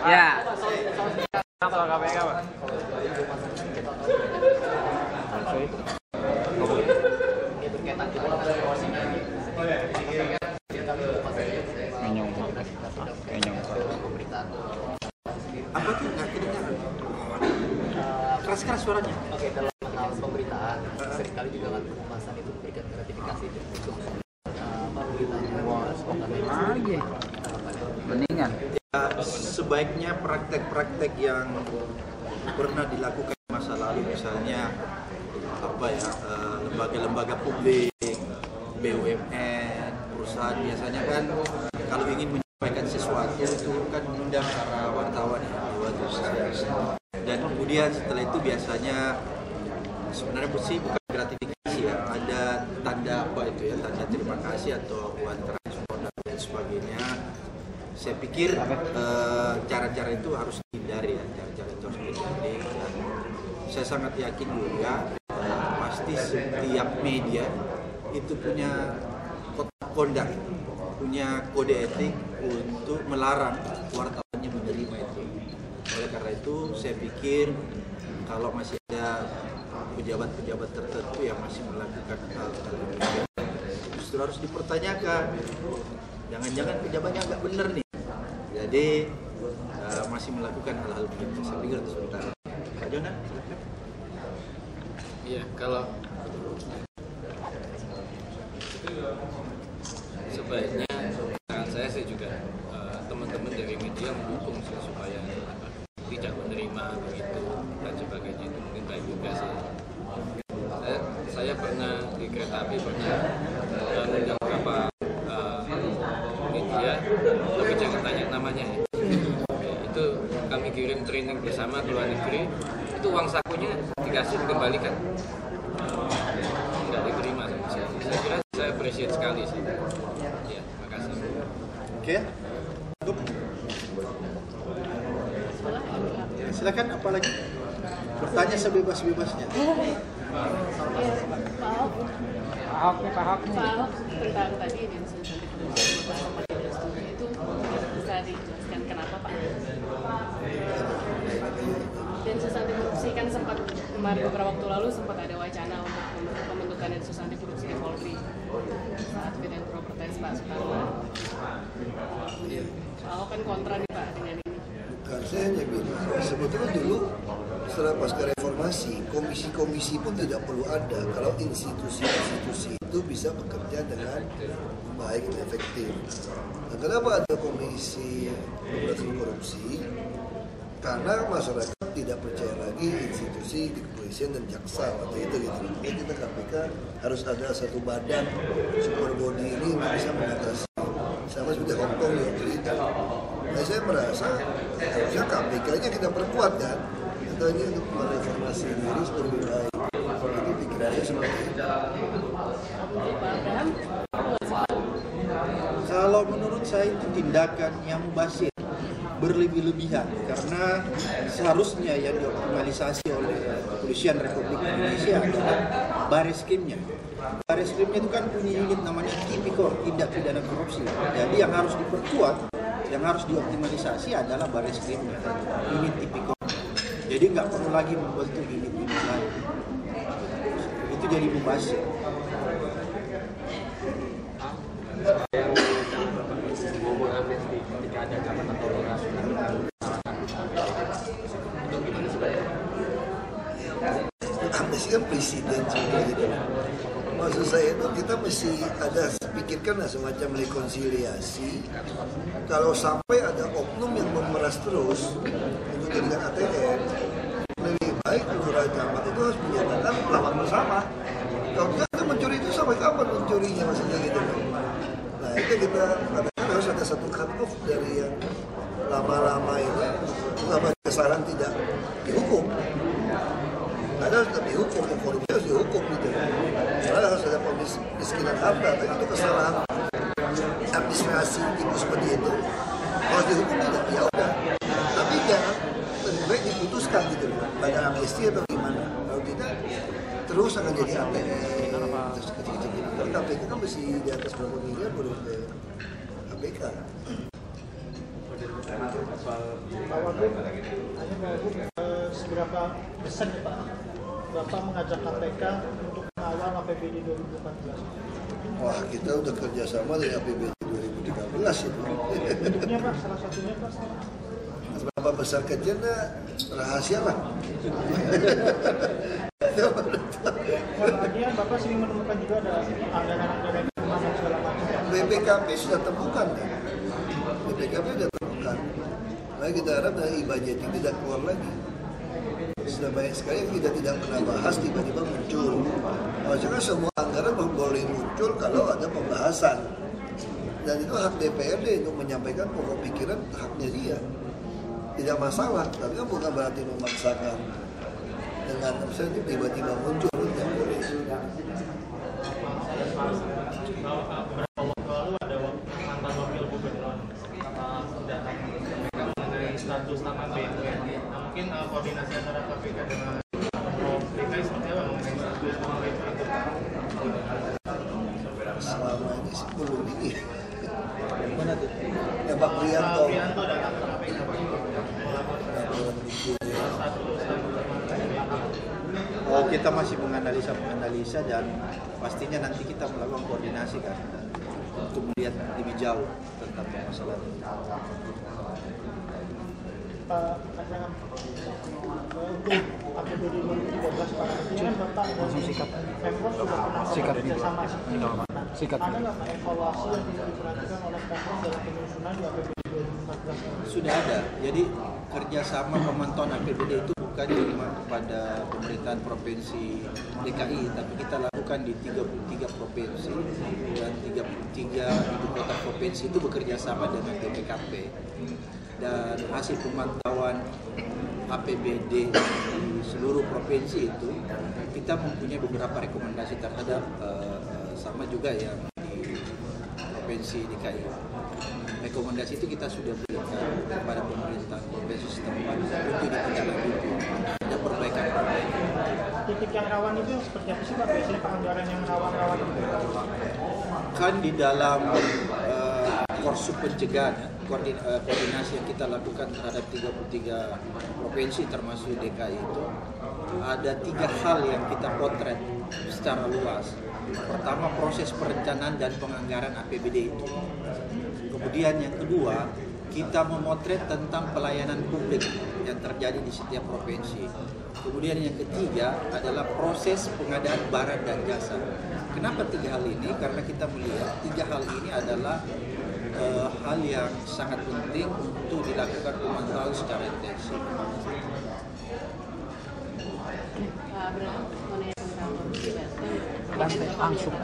Ya. Kalau KPK Pak. Apa tuh? Nggak kedengaran. Keras-keras suaranya. Oke, dalam hal pemberitaan seringkali juga kan pembahasan itu memberikan gratifikasi untuk pemberitanya sebaiknya praktek-praktek yang pernah dilakukan masa lalu, misalnya lembaga-lembaga publik, BUMN, perusahaan biasanya kan kalau ingin menyampaikan sesuatu itu kan mengundang para wartawan dan kemudian setelah itu biasanya sebenarnya bukan gratifikasi ya, ada tanda tanda terima kasih atau uang transport dan lain sebagainya. Saya pikir cara-cara itu harus dihindari ya, cara-cara itu harus dihindari, dan saya sangat yakin juga pasti setiap media itu punya kondak, punya kode etik untuk melarang wartawannya menerima itu. Oleh karena itu saya pikir kalau masih ada pejabat-pejabat tertentu yang masih melakukan hal-hal demikian, justru harus dipertanyakan. Jangan-jangan pejabatnya nggak benar nih, jadi masih melakukan hal-hal begitu. Saya pikir itu sementara. Pak Jona, silakan. Iya, kalau sebaiknya saran saya sih juga teman-teman dari media mendukung sih supaya tidak menerima begitu dan sebagainya, itu mungkin baik juga sih. Saya pernah di kereta api pernah mengundang beberapa media, tapi jangan tanya namanya ya. Itu kami kirim training bersama ke luar negeri, itu uang sakunya dikasih dikembalikan, nggak diterima sama saya. Saya kira saya appreciate sekali sih. Ya, makasih. Oke. Silakan, apa lagi? Bertanya sebebas-bebasnya. Pak Ahok tentang tadi itu bisa dijelaskan kenapa Pak? Densus anti korupsi kan sempat kemarin beberapa waktu lalu sempat ada wacana untuk pembentukan Densus anti korupsi di Polri saat fit and proper test Pak Soekarno. Pak Ahok kan kontra nih Pak dengan ini. Kan saya hanya bilang, sebetulnya dulu setelah pasca reformasi, komisi-komisi pun tidak perlu ada kalau institusi-institusi itu bisa bekerja dengan baik dan efektif. Nah, kenapa ada komisi pemberantasan korupsi? Karena masyarakat tidak percaya lagi institusi di kepolisian dan jaksa atau itu gitu. Jadi kita KPK harus ada satu badan super body ini yang bisa mengatasi, sama seperti Hongkong yang cerita. Nah, saya merasa harusnya KPK-nya kita perkuat kan, katanya untuk mereformasi diri lebih baik. Itu pikirannya seperti itu. Kalau menurut saya itu tindakan yang mubazir, berlebih-lebihan, karena seharusnya yang dioptimalisasi oleh Kepolisian Republik Indonesia adalah Bareskrimnya. Bareskrimnya itu kan punya unit namanya Tipikor, tindak pidana korupsi. Jadi yang harus diperkuat, yang harus dioptimalisasi adalah Bareskrimnya, unit Tipikor. Jadi nggak perlu lagi membentuk unit-unit lain. Itu jadi mubazir. Ngomong amnesti ketika ada jabatan toleransi itu gimana sebenarnya? Amnesti kan presiden juga gitu. Maksud saya itu kita mesti ada pikirkan semacam rekonsiliasi. Kalau sampai ada oknum yang memeras terus untuk jadikan ATM, lebih baik Lurah Camat itu harus menyatakan melawan bersama. Kalau kita mencuri itu sampai kapan mencurinya, maksudnya gitu. Nah itu kita katakan harus ada satu cut off dari yang lama-lama ini, lama kesalahan tidak dihukum. Ada harus dihukum, yang korupsi harus dihukum gitu. Karena harus ada pemiskinan harta, tapi itu kesalahan administrasi tipu seperti itu. Harus dihukum tidak, ya udah. Tapi jangan lebih baik diputuskan gitu loh. Ada amnesti atau gimana? Kalau tidak, terus akan jadi ATM. Terus kecil-kecil. Kalau KPK kan mesti di atas berapa miliar baru ke KPK. Pak Wagub, seberapa besar nih Pak Bapak mengajak KPK untuk mengawal APBD 2014? Wah, kita udah kerjasama dari APBD 2013 itu. Bentuknya Pak, salah satunya Pak? Seberapa besar kecilnya rahasia lah. Kalau Adian, Bapak sering menemukan juga ada anggaran-anggaran yang segala macam. BPKP sudah temukan kan? BPKP sudah temukan. Nah Makanya kita harap dari e-budgeting tidak keluar lagi. Sudah banyak sekali yang kita tidak pernah bahas tiba-tiba muncul. Maksudnya kan semua anggaran boleh muncul kalau ada pembahasan. Dan itu hak DPRD untuk menyampaikan pokok pikiran, haknya dia. Tidak masalah, tapi kan bukan berarti memaksakan. Dengan misalnya tiba-tiba muncul, tidak boleh. Beberapa waktu lalu ada mantan wakil gubernur datang mengenai status APBD. Nah, mungkin koordinasi antara KPK dengan DKI seperti apa mengenai status APBD? Selama ini sih belum ini. Mana tuh? Ya Pak Prianto. Prianto datang ke KPK. Oh, kita masih menganalisa dan pastinya nanti kita melakukan koordinasi kan untuk melihat lebih jauh tentang masalah ini. Pak Pasangan untuk APBD 2013 Pak, ini kan Bapak dari Pemprov sudah pernah bekerja sama ada nggak Pak evaluasi yang diperhatikan oleh Pemprov dalam penyusunan di APBD 2014? Sudah ada, jadi kerjasama pemantauan APBD itu bukan cuma pada pemerintahan provinsi DKI, tapi kita lakukan di 33 provinsi dan 33 ibu kota provinsi itu bekerja sama dengan BPKP. Dan hasil pemantauan APBD di seluruh provinsi itu kita mempunyai beberapa rekomendasi terhadap sama juga yang di provinsi DKI. Rekomendasi itu kita sudah berikan kepada pemerintah provinsi setempat untuk ditindaklanjuti dan perbaikan. Titik yang rawan itu seperti apa sih Pak? Biasanya anggaran yang rawan-rawan itu? Kan di dalam Korsup pencegahan koordinasi yang kita lakukan terhadap 33 provinsi termasuk DKI itu ada 3 hal yang kita potret secara luas. Pertama, proses perencanaan dan penganggaran APBD itu. Kemudian yang kedua, kita memotret tentang pelayanan publik yang terjadi di setiap provinsi. Kemudian yang ketiga adalah proses pengadaan barang dan jasa. Kenapa 3 hal ini? Karena kita melihat 3 hal ini adalah hal yang sangat penting untuk dilakukan pemantauan secara intensif. Langsung.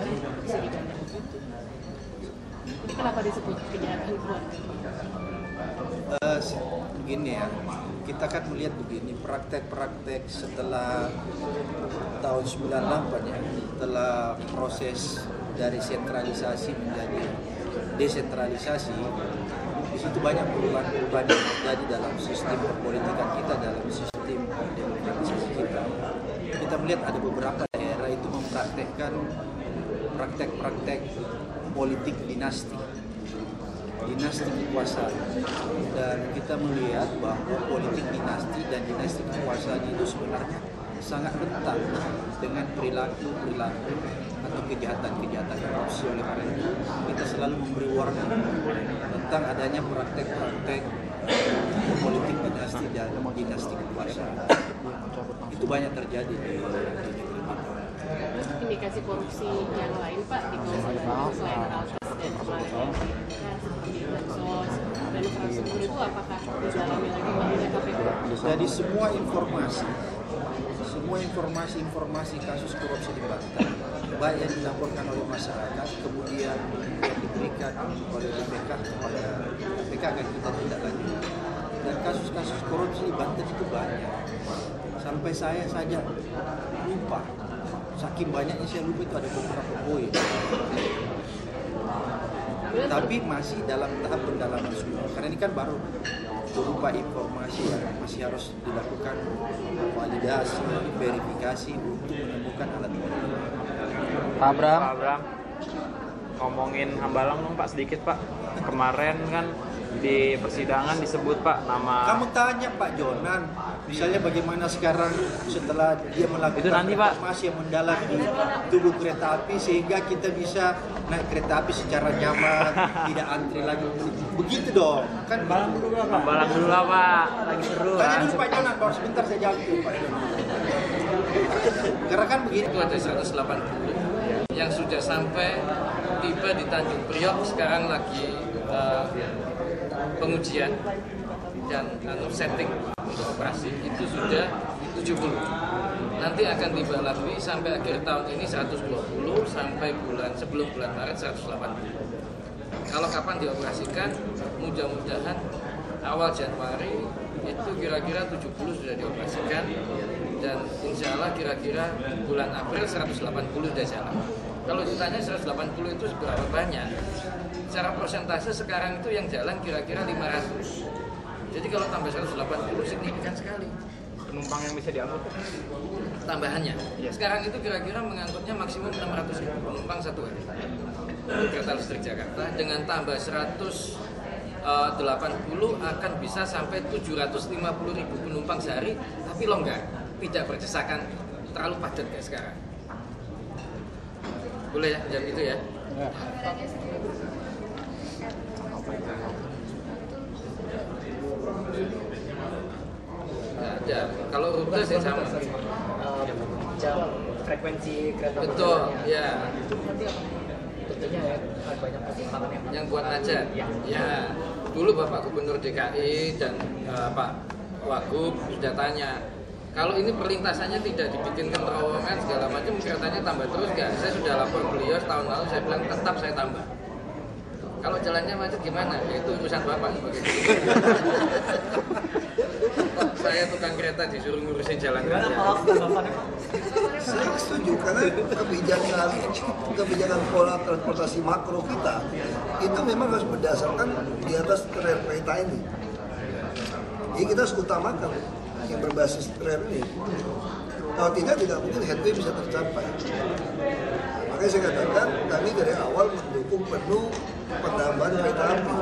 Ini kenapa disebut kejahatan keluarga? Begini ya, kita kan melihat begini, praktek-praktek setelah tahun 98 ya, setelah proses dari sentralisasi menjadi desentralisasi, di situ banyak perubahan-perubahan yang terjadi dalam sistem perpolitikan kita, dalam sistem demokratisasi kita. Kita melihat ada beberapa daerah itu mempraktekkan praktek-praktek politik dinasti kekuasaan, dan kita melihat bahwa politik dinasti dan dinasti kekuasaan itu sebenarnya sangat rentan dengan perilaku atau kejahatan korupsi. Oleh karena itu kita selalu memberi warning tentang adanya praktek-praktek politik dinasti dan dinasti kekuasaan. Itu banyak terjadi di negeri kita. Indikasi korupsi yang lain Pak di kawasan selain Altas dan seperti bansos dan infrastruktur itu apakah didalami lagi oleh KPK? Jadi semua informasi kasus korupsi di Banten, baik yang dilaporkan oleh masyarakat, kemudian yang diberikan oleh BPK kepada BPK akan kita tindak lanjut. Dan kasus-kasus korupsi di Banten itu banyak. Sampai saya saja lupa. Saking banyaknya saya lupa itu ada beberapa poin. Tapi masih dalam tahap pendalaman semua. Karena ini kan baru berupa informasi yang masih harus dilakukan validasi, verifikasi untuk menemukan alat bukti. Pak Abram, ngomongin Hambalang dong Pak sedikit Pak. Kemarin kan di persidangan disebut Pak nama. Kamu tanya Pak Jonan, misalnya bagaimana sekarang setelah dia melakukan informasi yang mendalam di tubuh kereta api sehingga kita bisa naik kereta api secara nyaman, tidak antri lagi. Begitu dong. Kan Hambalang dulu lah Pak, lagi seru. Tanya dulu Pak Jonan, baru sebentar saya jawab dulu Pak Jonan. Karena kan begini. Itu ada 180 yang sudah sampai tiba di Tanjung Priok, sekarang lagi pengujian dan setting untuk operasi itu sudah 70. Nanti akan dibalui sampai akhir tahun ini 120 sampai sebelum bulan Maret 180. Kalau kapan dioperasikan, mudah-mudahan awal Januari itu kira-kira 70 sudah dioperasikan dan insya Allah kira-kira bulan April 180 sudah jalan. Kalau ditanya 180 itu seberapa banyak? Secara persentase sekarang itu yang jalan kira-kira 500. Jadi kalau tambah 180 signifikan sekali. Penumpang yang bisa diangkut? Tambahannya. Sekarang itu kira-kira mengangkutnya maksimum 600 penumpang satu hari. Kereta listrik Jakarta dengan tambah 180 akan bisa sampai 750.000 penumpang sehari, tapi longgar, tidak berdesakan, terlalu padat kayak sekarang. Boleh ya jam itu ya? Ya, kalau rute sih sama. Jam frekuensi kereta. Betul, ya. Itu nanti tentunya ya banyak pertimbangan yang buat aja. Ya, dulu Bapak Gubernur DKI dan Pak Wagub sudah tanya, kalau ini perlintasannya tidak dibikinkan terowongan segala macam, keretanya tambah terus nggak? Saya sudah lapor beliau setahun lalu, saya bilang tetap saya tambah. Kalau jalannya macet gimana? Ya itu urusan Bapak sebagai saya tukang kereta disuruh ngurusin jalan raya. Saya setuju karena kebijakan pola transportasi makro kita itu memang harus berdasarkan di atas rel kereta ini. Jadi kita harus utamakan yang berbasis rel ini. Kalau tidak mungkin headway bisa tercapai. Makanya saya katakan kami dari awal mendukung penuh penambahan kereta api.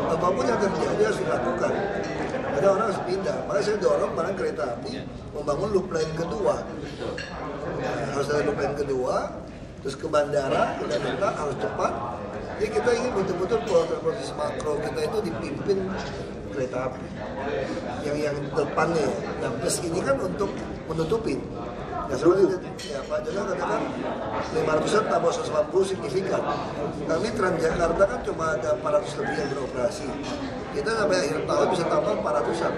Apapun yang terjadi harus dilakukan. Ada orang harus pindah. Makanya saya dorong barang kereta api membangun loop line kedua. Harus ada loop line kedua, terus ke bandara, ke Jakarta harus cepat. Jadi kita ingin betul-betul pola transportasi makro kita itu dipimpin kereta api. Yang depannya, nah bus ini kan untuk menutupin. Ya, ya Pak Jono katakan 500-an tambah 150 signifikan. Kami Transjakarta kan cuma ada 400 lebih yang beroperasi. Kita sampai akhir tahun bisa tambah 400-an.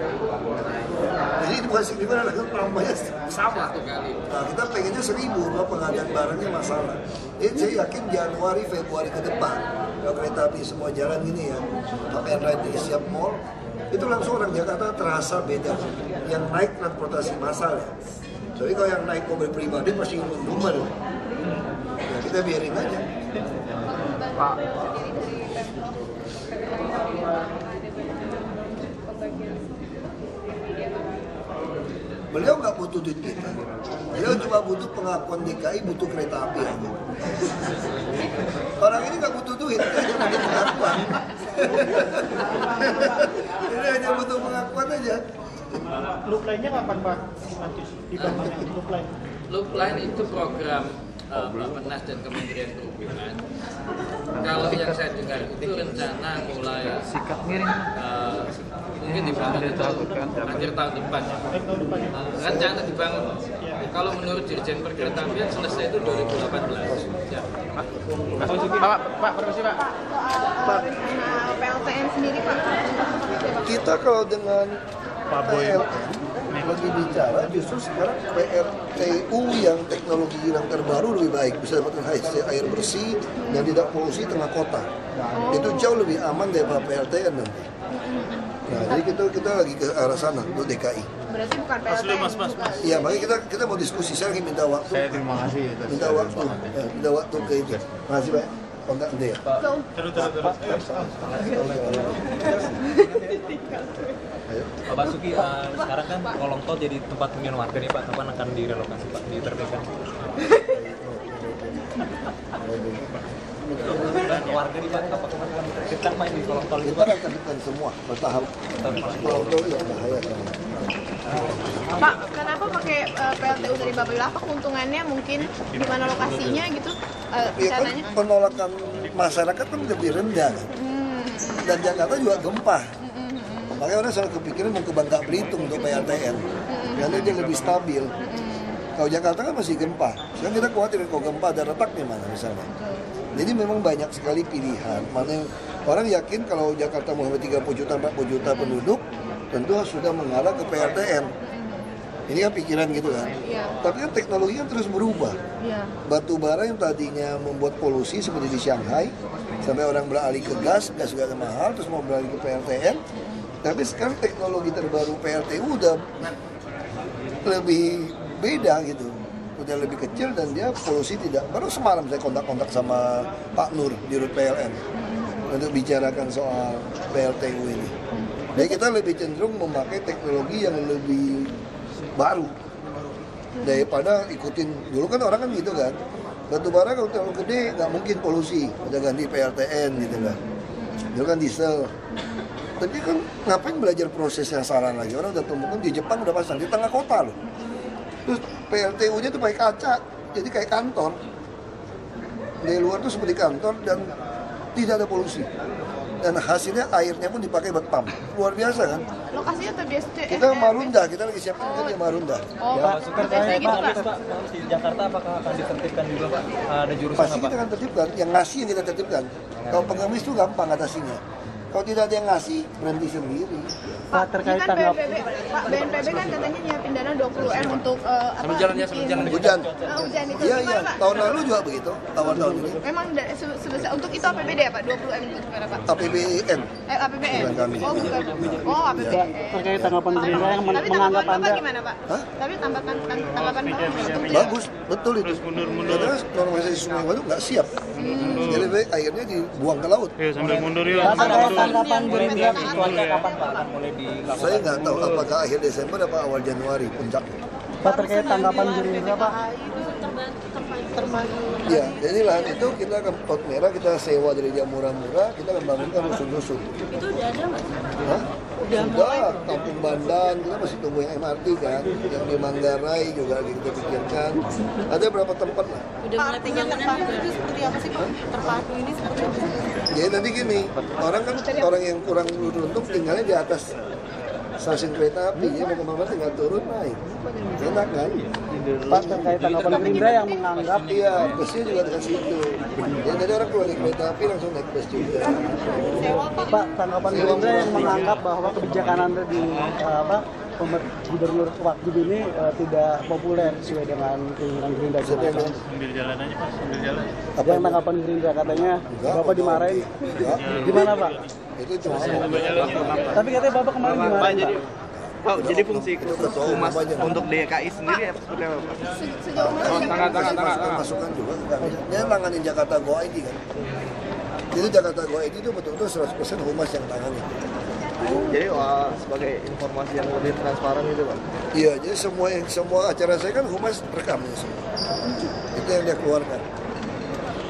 Jadi itu bukan signifikan, tambahnya sama. Nah, kita pengennya 1000, kalau pengadaan barangnya masalah. Jadi saya yakin Januari, Februari ke depan, kalau kereta api semua jalan ini ya, pakai ride di siap mall, itu langsung orang Jakarta terasa beda. Yang naik transportasi massal ya. Tapi kalau yang naik mobil pribadi pasti ngumbar. Ya kita biarin aja. Pak. Beliau nggak butuh duit kita. Beliau cuma butuh pengakuan DKI, butuh kereta api aja. Orang ini nggak butuh duit, dia hanya butuh pengakuan. Dia hanya butuh pengakuan aja. Loop line-nya kapan Pak? Nanti dibangun loop line? Loop line itu program Bappenas dan Kementerian Perhubungan. Kalau yang saya dengar itu rencana mulai mungkin dibangun akhir tahun depan. Rencana dibangun. Kalau menurut Dirjen Perkeretaapian selesai itu 2018. Ya. Pak, permisi Pak. Pak. PLTN sendiri Pak. Kita kalau dengan PLN lagi bicara justru sekarang PLTU yang teknologi yang terbaru lebih baik, bisa dapatkan air bersih dan tidak polusi tengah kota. Itu jauh lebih aman daripada PLTN nanti. Nah, jadi kita lagi ke arah sana untuk DKI. Berarti bukan PLTN. Mas. Iya, makanya kita mau diskusi. Saya ingin minta waktu. Saya terima kasih. Minta waktu ke itu. Makasih Pak. Kontak nanti ya. Terus. Pak Basuki, sekarang kan kolong tol jadi tempat hunian warga nih Pak, kapan akan direlokasi Pak, ditertibkan? Warga nih Pak, apakah akan ditertibkan Pak di kolong tol itu? Kita akan tertibkan semua, bertahap. Kolong tol itu bahaya. Pak, kenapa pakai PLTU dari Bapak? Apa keuntungannya mungkin di mana lokasinya gitu? Rencananya? Ya, penolakan masyarakat kan lebih rendah. Dan Jakarta juga gempa. Makanya orang selalu kepikiran mau ke Bangka Belitung untuk PLTN, karena dia lebih stabil. Kalau Jakarta kan masih gempa. Sekarang kita khawatir kalau gempa ada retaknya mana misalnya. Jadi memang banyak sekali pilihan. Mana yang orang yakin kalau Jakarta mau 30 juta, 40 juta penduduk, tentu sudah mengarah ke PLTN. Ini kan pikiran gitu kan. Iya. Tapi kan teknologi kan terus berubah. Iya. Batu bara yang tadinya membuat polusi seperti di Shanghai, sampai orang beralih ke gas juga mahal, terus mau beralih ke PLTN. Tapi sekarang teknologi terbaru PLTU udah lebih beda gitu. Udah lebih kecil dan dia polusi tidak. Baru semalam saya kontak-kontak sama Pak Nur di Rut PLN untuk bicarakan soal PLTU ini. Jadi kita lebih cenderung memakai teknologi yang lebih baru daripada ikutin. Dulu kan orang kan gitu kan, batu bara kalau terlalu gede nggak mungkin polusi, udah ganti PLTN gitu kan. Dulu kan diesel. Tapi kan ngapain belajar proses yang salah lagi? Orang udah temukan di Jepang udah pasang di tengah kota loh. Terus PLTU-nya tuh pakai kaca, jadi kayak kantor. Dari luar tuh seperti kantor dan tidak ada polusi. Dan hasilnya airnya pun dipakai buat pump. Luar biasa kan? Lokasinya terbiasa. Kita Marunda, kita lagi siapin kan di Marunda. Oh, Pak, terkait gitu, Pak, di Jakarta apakah akan ditertibkan juga Pak? Ada jurusan Pasti apa? kita akan tertibkan, yang ngasih yang kita tertibkan. Kalau pengemis itu gampang atasinya. Kalau tidak ada yang ngasih, berhenti sendiri. Pak, terkait kan BNPB kan katanya nyiapin dana 20M untuk Sambil jalan ya, sambil jalan. Hujan. Hujan itu Iya, gimana, iya. Pak? Tahun lalu juga begitu, tahun ini. Memang sebesar untuk itu APBD ya Pak? 20M itu gimana Pak? APBN. APBN? Bukan kami. Oh bukan. Oh APBN. Terkait tanggapan Gerindra yang Tapi menganggap tanggapan Anda Bapak gimana Pak? Tapi tanggapan Bapak gimana? Bagus, betul itu. Karena normalisasi Sungai Waduk nggak siap. Jadi baik airnya dibuang ke laut. Sambil mundur yuk. Tanggapan Gerindra cuaca kapan Pak akan mulai dilakukan? Saya nggak tahu apakah akhir Desember atau awal Januari puncaknya. Pak, terkait tanggapan Gerindra Pak? Ya, jadi lahan itu kita akan pot merah, kita sewa dari dia murah-murah, kita akan bangunkan rusun-rusun. Itu udah ada nggak? Hah? Sudah, Kampung Bandan, kita masih tunggu yang MRT kan, yang di Manggarai juga kita pikirkan. Ada berapa tempat lah. Udah mulai penyampaian itu seperti apa sih Pak? Terpadu ini seperti apa? Jadi nanti gini, orang yang kurang beruntung tinggalnya di atas stasiun kereta api, dia mau kemana tinggal turun naik. Enak kan? Pak, terkait tanggapan Gerindra yang menganggap iya, busnya juga dekat situ. Ya, jadi orang keluar dari kereta api langsung naik bus juga. Pak, tanggapan Gerindra yang menganggap bahwa kebijakan Anda di Gubernur Wakil ini tidak populer sesuai dengan keinginan Gerindra. Sambil jalan aja Pak, sambil jalan. Yang tanggapan Gerindra katanya Bapak dimarahin. Gimana Pak? Itu cuma Tapi katanya Bapak kemarin dimarahin Pak. Pak, jadi fungsi ketua humas untuk DKI sendiri seperti apa Pak? Sejauh mana? Tengah masukan juga ke kami. Dia nanganin Jakarta Go ID kan. Jadi Jakarta Go ID itu betul-betul 100% humas yang tangani. Jadi sebagai informasi yang lebih transparan itu Pak? Iya, jadi semua acara saya kan humas rekamnya semua. Itu yang dia keluarkan.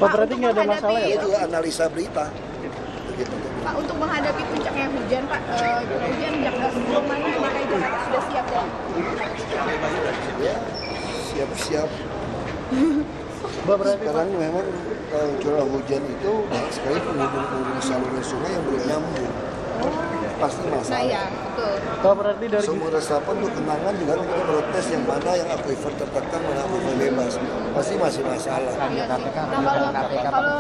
Pak, berarti nggak ada masalah ya? Itu juga analisa berita. Begitu. Pak, untuk menghadapi puncaknya hujan Pak, hujan Jakarta sebelum mana DKI Jakarta sudah siap ya? Ya, siap-siap. Berarti sekarang memang kalau curah hujan itu banyak sekali penghubung saluran sungai yang belum nyambung. Pasti masalah. Nah ya, betul. Pak, berarti dari sumur resapan untuk kenangan juga kita protes yang mana yang akuifer tertekan, mana akuifer bebas. Pasti masih masalah. Nah, kalau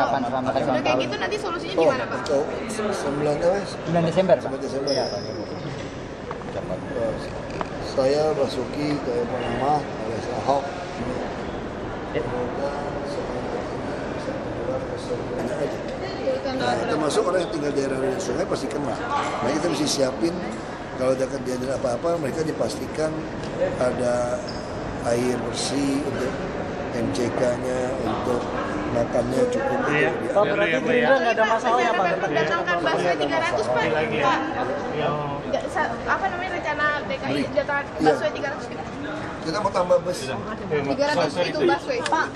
sudah kayak gitu nanti solusinya gimana Pak? Untuk 9 Desember. 9 Desember ya. Saya Basuki, saya Panama, alias Ahok. Nah, termasuk orang yang tinggal di daerah sungai pasti kena. Nah, kita mesti siapin kalau dekat dia ada apa-apa, mereka dipastikan ada air bersih untuk MCK-nya, untuk makannya cukup. Pak, berarti Gerindra nggak ada masalah ya Pak? Mendatangkan busway 300 Pak. Apa namanya rencana DKI busway 300? Kita mau tambah bus. 300 itu busway. Pak.